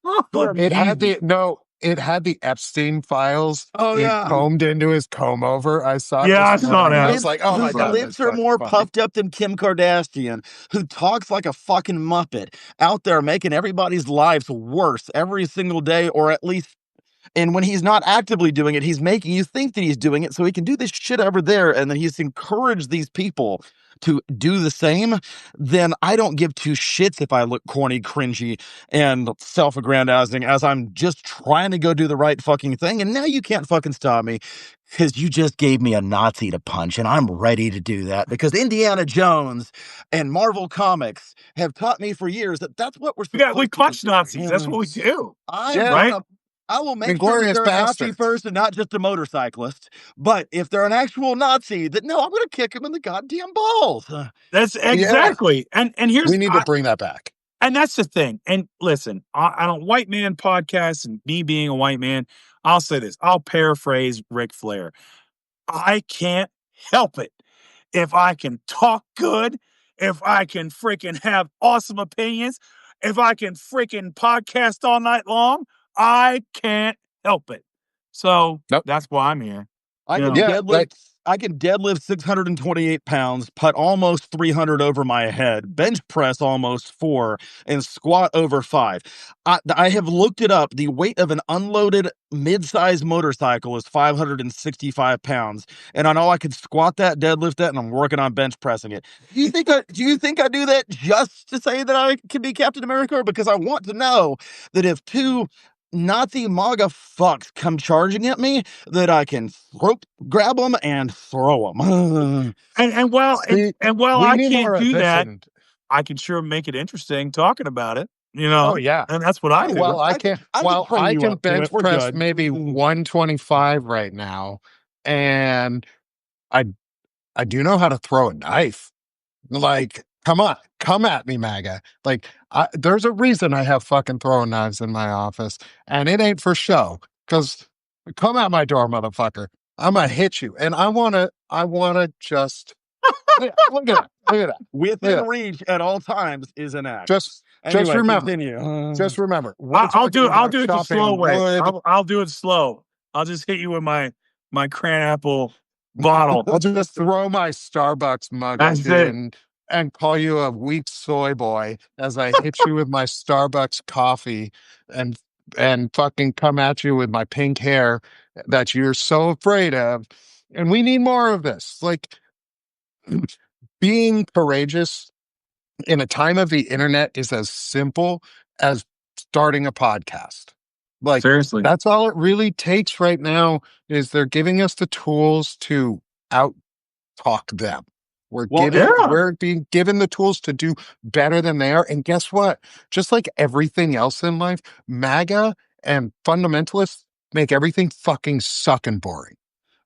It had the Epstein files. Oh, yeah. Combed into his comb over. I saw it. Yeah, this I saw morning. that. I was like, oh my Whose god, lips are more puffed up than Kim Kardashian, who talks like a fucking Muppet, out there making everybody's lives worse every single day, or at least. And when he's not actively doing it, he's making you think that he's doing it so he can do this shit over there. And then he's encouraged these people to do the same. Then I don't give two shits if I look corny, cringy, and self-aggrandizing, as I'm just trying to go do the right fucking thing. And now you can't fucking stop me because you just gave me a Nazi to punch, and I'm ready to do that because Indiana Jones and Marvel Comics have taught me for years that that's what we're supposed to do. We punch Nazis. That's what we do. I will make sure that they're a Nazi first and not just a motorcyclist. But if they're an actual Nazi, then no, I'm going to kick him in the goddamn balls. That's exactly. And here's we need to bring that back. And that's the thing. And listen, on a white man podcast and me being a white man, I'll say this. I'll paraphrase Ric Flair. I can't help it. If I can talk good, if I can freaking have awesome opinions, if I can freaking podcast all night long, I can't help it. So that's why I'm here. I can deadlift 628 pounds, put almost 300 over my head, bench press almost 4, and squat over 5. I have looked it up. The weight of an unloaded mid-sized motorcycle is 565 pounds. And I know I can squat that, deadlift that, and I'm working on bench pressing it. Do you think I do that just to say that I can be Captain America, or because I want to know that if two Nazi MAGA fucks come charging at me, that I can grab them and throw them. and while I can't do that, I can sure make it interesting talking about it. You know? Oh yeah, and that's what I do. Well, I can bench press maybe 125 right now, and I do know how to throw a knife. Like, come on, come at me, MAGA. Like, there's a reason I have fucking throwing knives in my office, and it ain't for show. Because come at my door, motherfucker. I'm gonna hit you, and I wanna just look at that. Within reach at all times is an act. Just remember. Just remember. I'll do it the slow way. I'll do it slow. I'll just hit you with my cran apple bottle. I'll just throw my Starbucks mug at you and call you a weak soy boy as I hit you with my Starbucks coffee and fucking come at you with my pink hair that you're so afraid of. And we need more of this. Like, being courageous in a time of the internet is as simple as starting a podcast. Like, seriously, that's all it really takes right now. Is they're giving us the tools to out talk them. We're being given the tools to do better than they are. And guess what? Just like everything else in life, MAGA and fundamentalists make everything fucking suck and boring.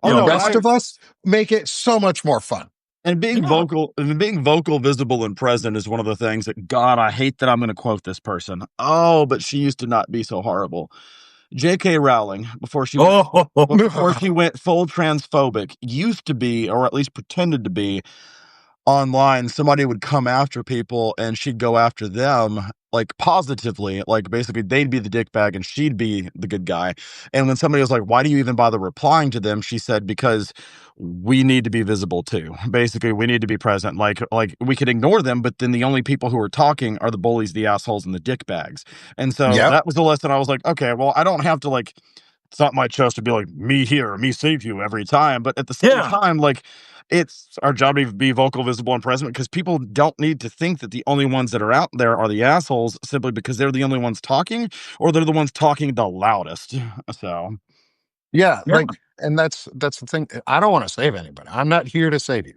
The rest of us make it so much more fun. And being vocal, visible, and present is one of the things that, God, I hate that I'm going to quote this person. Oh, but she used to not be so horrible. J.K. Rowling, before she went full transphobic, used to be, or at least pretended to be, online, somebody would come after people and she'd go after them like positively, like basically they'd be the dick bag and she'd be the good guy. And when somebody was like, why do you even bother replying to them, she said, because we need to be visible too. Basically, we need to be present. Like we could ignore them, but then the only people who are talking are the bullies, the assholes, and the dick bags. And so Yep. that was the lesson. I was like, okay, well, I don't have to like, it's not my trust to be like me here, me save you every time. But at the same Yeah. time, like it's our job to be vocal, visible, and present because people don't need to think that the only ones that are out there are the assholes simply because they're the only ones talking or they're the ones talking the loudest. So, Yeah, Yeah. like, and that's the thing. I don't want to save anybody. I'm not here to save you.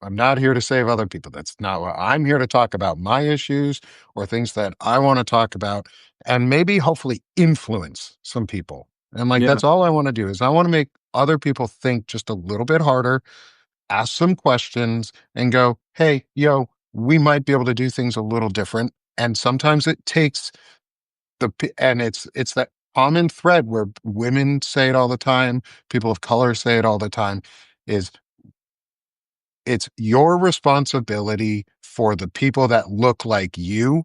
I'm not here to save other people. That's not what I'm here to talk about my issues or things that I want to talk about and maybe hopefully influence some people. And like Yeah. that's all I want to do is I want to make other people think just a little bit harder, ask some questions and go, "Hey, yo, we might be able to do things a little different." And sometimes it takes and it's that common thread where women say it all the time, people of color say it all the time, is it's your responsibility for the people that look like you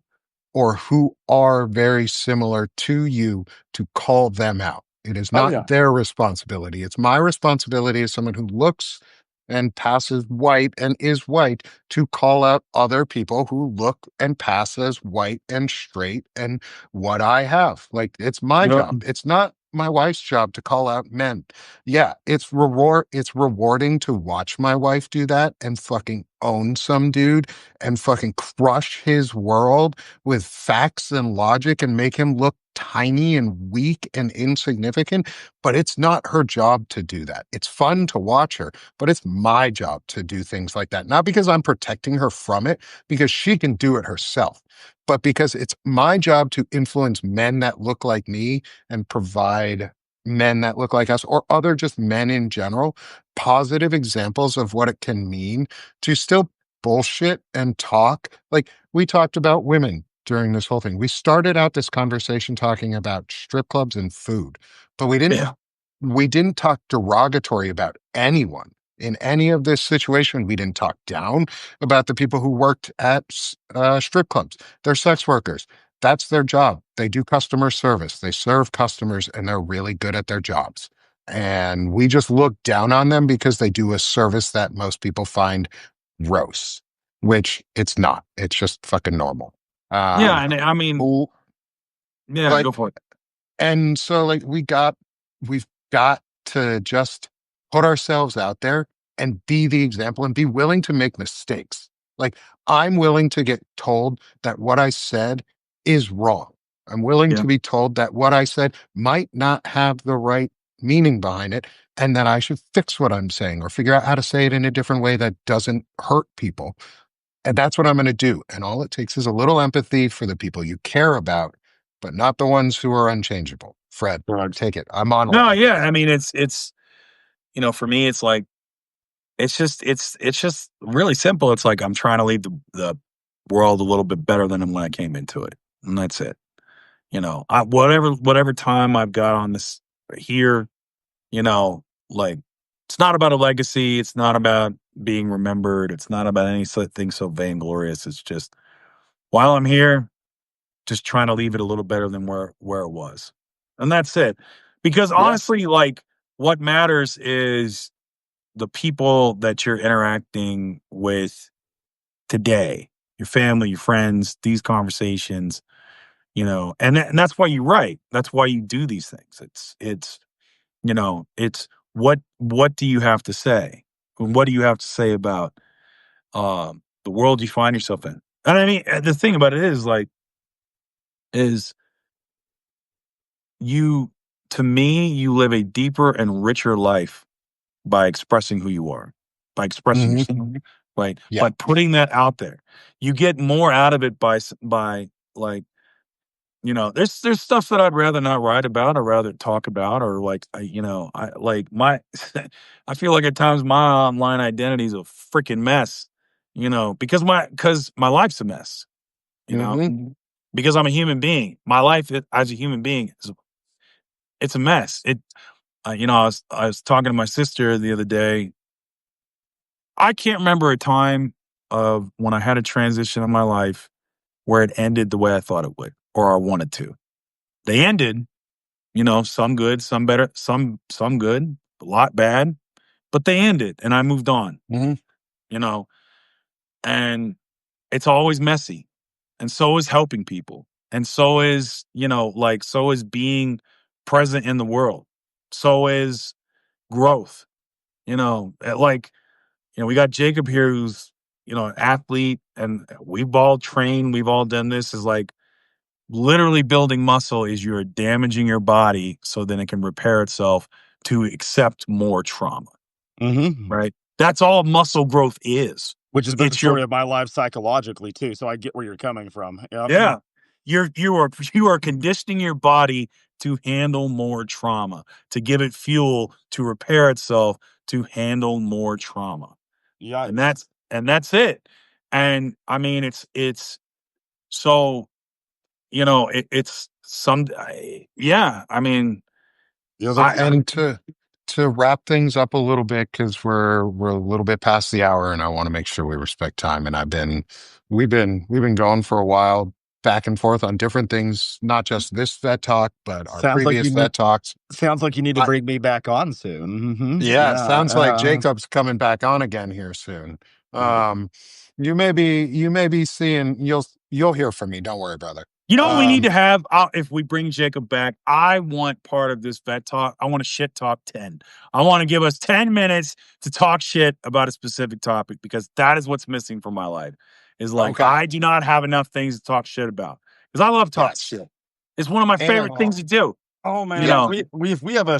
or who are very similar to you to call them out. It is oh, not yeah. their responsibility. It's my responsibility as someone who looks and passes white and is white to call out other people who look and pass as white and straight and what I have. Like it's my Yep. job. It's not my wife's job to call out men. Yeah, it's rewarding to watch my wife do that and fucking own some dude and fucking crush his world with facts and logic and make him look tiny and weak and insignificant. But it's not her job to do that. It's fun to watch her, but it's my job to do things like that. Not because I'm protecting her from it, because she can do it herself, but because it's my job to influence men that look like me and provide men that look like us or other just men in general, positive examples of what it can mean to still bullshit and talk. Like we talked about women during this whole thing. We started out this conversation talking about strip clubs and food, but Yeah. we didn't talk derogatory about anyone in any of this situation. We didn't talk down about the people who worked at strip clubs. They're sex workers. That's their job. They do customer service. They serve customers and they're really good at their jobs. And we just look down on them because they do a service that most people find gross, which it's not. It's just fucking normal. Yeah. Um, And I mean, l- yeah, like go for it. and so like we've got to just put ourselves out there and be the example and be willing to make mistakes. Like I'm willing to get told that what I said is wrong. I'm willing Yeah. to be told that what I said might not have the right meaning behind it and that I should fix what I'm saying or figure out how to say it in a different way that doesn't hurt people. And that's what I'm going to do. And all it takes is a little empathy for the people you care about, but not the ones who are unchangeable. Fred, Drugs. take it. I'm on No, land. yeah. I mean, it's, for me, it's like, it's just really simple. It's like I'm trying to leave the world a little bit better than when I came into it. And that's it. Whatever time I've got on this here, like it's not about a legacy. It's not about being remembered. It's not about anything so vainglorious. It's just while I'm here, just trying to leave it a little better than where it was. And that's it. Because Yeah. honestly, like what matters is the people that you're interacting with today, your family, your friends, these conversations, and that's why you write. That's why you do these things. It's what do you have to say? What do you have to say about the world you find yourself in? And I mean, the thing about it is like is you to me you live a deeper and richer life by expressing who you are, by expressing Hmm. yourself, right? Yeah. By putting that out there. You get more out of it by like, there's stuff that I'd rather not write about or rather talk about or like, I like my, I feel like at times my online identity is a freaking mess, because my life's a mess, you know, Hmm. because I'm a human being. My life as a human being it's a mess. I was talking to my sister the other day. I can't remember a time of when I had a transition in my life where it ended the way I thought it would, or I wanted to. They ended, some good, some better, some good, a lot bad, but they ended and I moved on, Mhm. you know, and it's always messy. And so is helping people. And so is, so is being present in the world. So is growth, we got Jacob here who's, an athlete and we've all trained, we've all done this is like literally building muscle is you're damaging your body so then it can repair itself to accept more trauma, Mhm. right? That's all muscle growth is. Which has been the It's your story of my life psychologically too, so I get where you're coming from. Yep. Yeah. You are conditioning your body to handle more trauma, to give it fuel to repair itself, to handle more trauma. And Yikes. that's it. And I mean it's so it's some yeah, I mean Yeah, I And to wrap things up a little bit, because we're a little bit past the hour, and I want to make sure we respect time. And we've been going for a while, back and forth on different things, not just this vet talk, but our sounds like previous vet talks. you need to I, bring me back on soon. yeah, Yeah. sounds like Jacob's coming back on again here soon. Um, you may be seeing you'll hear from me. Don't worry, brother. You know what we need Um, to have if we bring Jacob back? I want part of this vet talk. I want a shit talk 10. I want to give us 10 minutes to talk shit about a specific topic because that is what's missing from my life. Is like okay. I do not have enough things to talk shit about because I love talking Yes. shit. It's one of my favorite And things to do. Oh man, You yeah, know, if we have a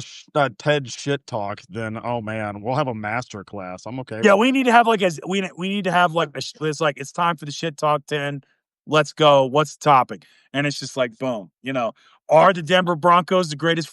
TED shit talk, then oh man, we'll have a master class. I'm okay. yeah, we need to have like we need to have like it's like it's time for the shit talk 10. Let's go. What's the topic? And it's just like boom. Are the Denver Broncos the greatest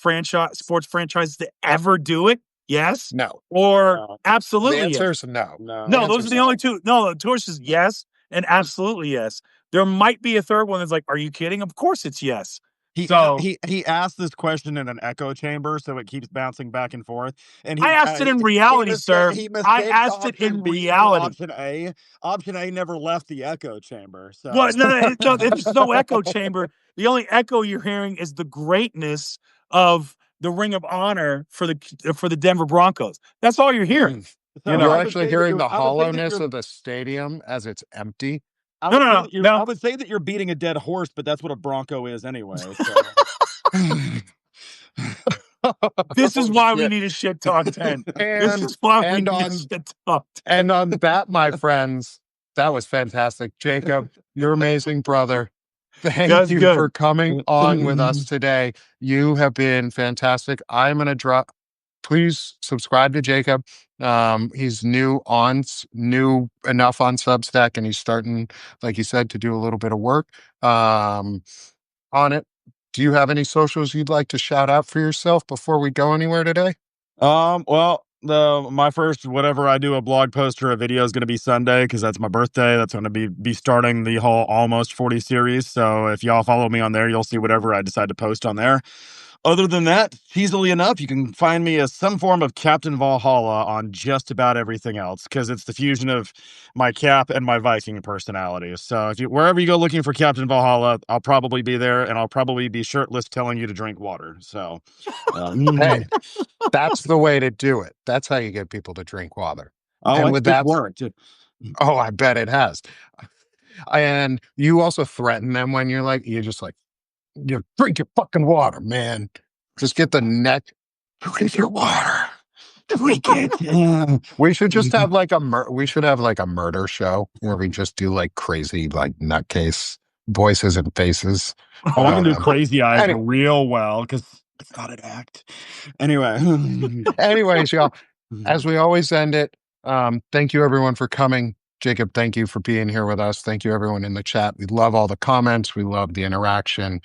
sports franchise to ever do it? Yes, no. or No, The absolutely yes. answer is no. The No, no. answer those are is the no. only two. No, the choice is yes and absolutely yes. There might be a third one that's like, are you kidding? Of course it's yes. So He asked this question in an echo chamber, so it keeps bouncing back and forth. And I asked it in reality, sir. he I misgave asked it option in B for reality. option A. Option A never left the echo chamber. So Well, no, there's no echo chamber. The only echo you're hearing is the greatness of the Ring of Honor for the Denver Broncos. That's all you're hearing. Mm. You You're know, actually hearing the I would say that hollowness you're of the stadium as it's empty. no, no, no, I no. would say that you're beating a dead horse, but that's what a Bronco is anyway. So This is Oh why we shit. need a shit talk 10. This And is why we and need a on shit talk 10. and on that, my friends, that was fantastic. Jacob, you're amazing, brother. Thank That's you good. for coming on with us today. You have been fantastic. I'm gonna drop. Please subscribe to Jacob. He's new enough on Substack, and he's starting, like you said, to do a little bit of work um, on it. Do you have any socials you'd like to shout out for yourself before we go anywhere today? Well, my first whatever I do a blog post or a video is going to be Sunday because that's my birthday. That's going to be starting the whole almost 40 series. So if y'all follow me on there, you'll see whatever I decide to post on there. Other than that, easily enough, you can find me as some form of Captain Valhalla on just about everything else because it's the fusion of my Cap and my Viking personality. So if you wherever you go looking for Captain Valhalla, I'll probably be there, and I'll probably be shirtless telling you to drink water. So, Hey, that's the way to do it. That's how you get people to drink water. oh, And with it's that, worked. oh, I bet it has. And you also threaten them when you're just like, you drink your fucking water, man. Just get the neck. Drink your water. Drink it. We should just have like we should have like a murder show where we just do like crazy like nutcase voices and faces. Oh, I can do Um, crazy eyes any, real well because it's not an act. Anyway. anyways, y'all, as we always end it, thank you everyone for coming. Jacob, thank you for being here with us. Thank you everyone in the chat. We love all the comments. We love the interaction.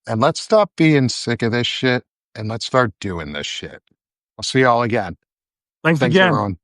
And let's stop being sick of this shit and let's start doing this shit. I'll see y'all again. Thanks Thanks, again. everyone.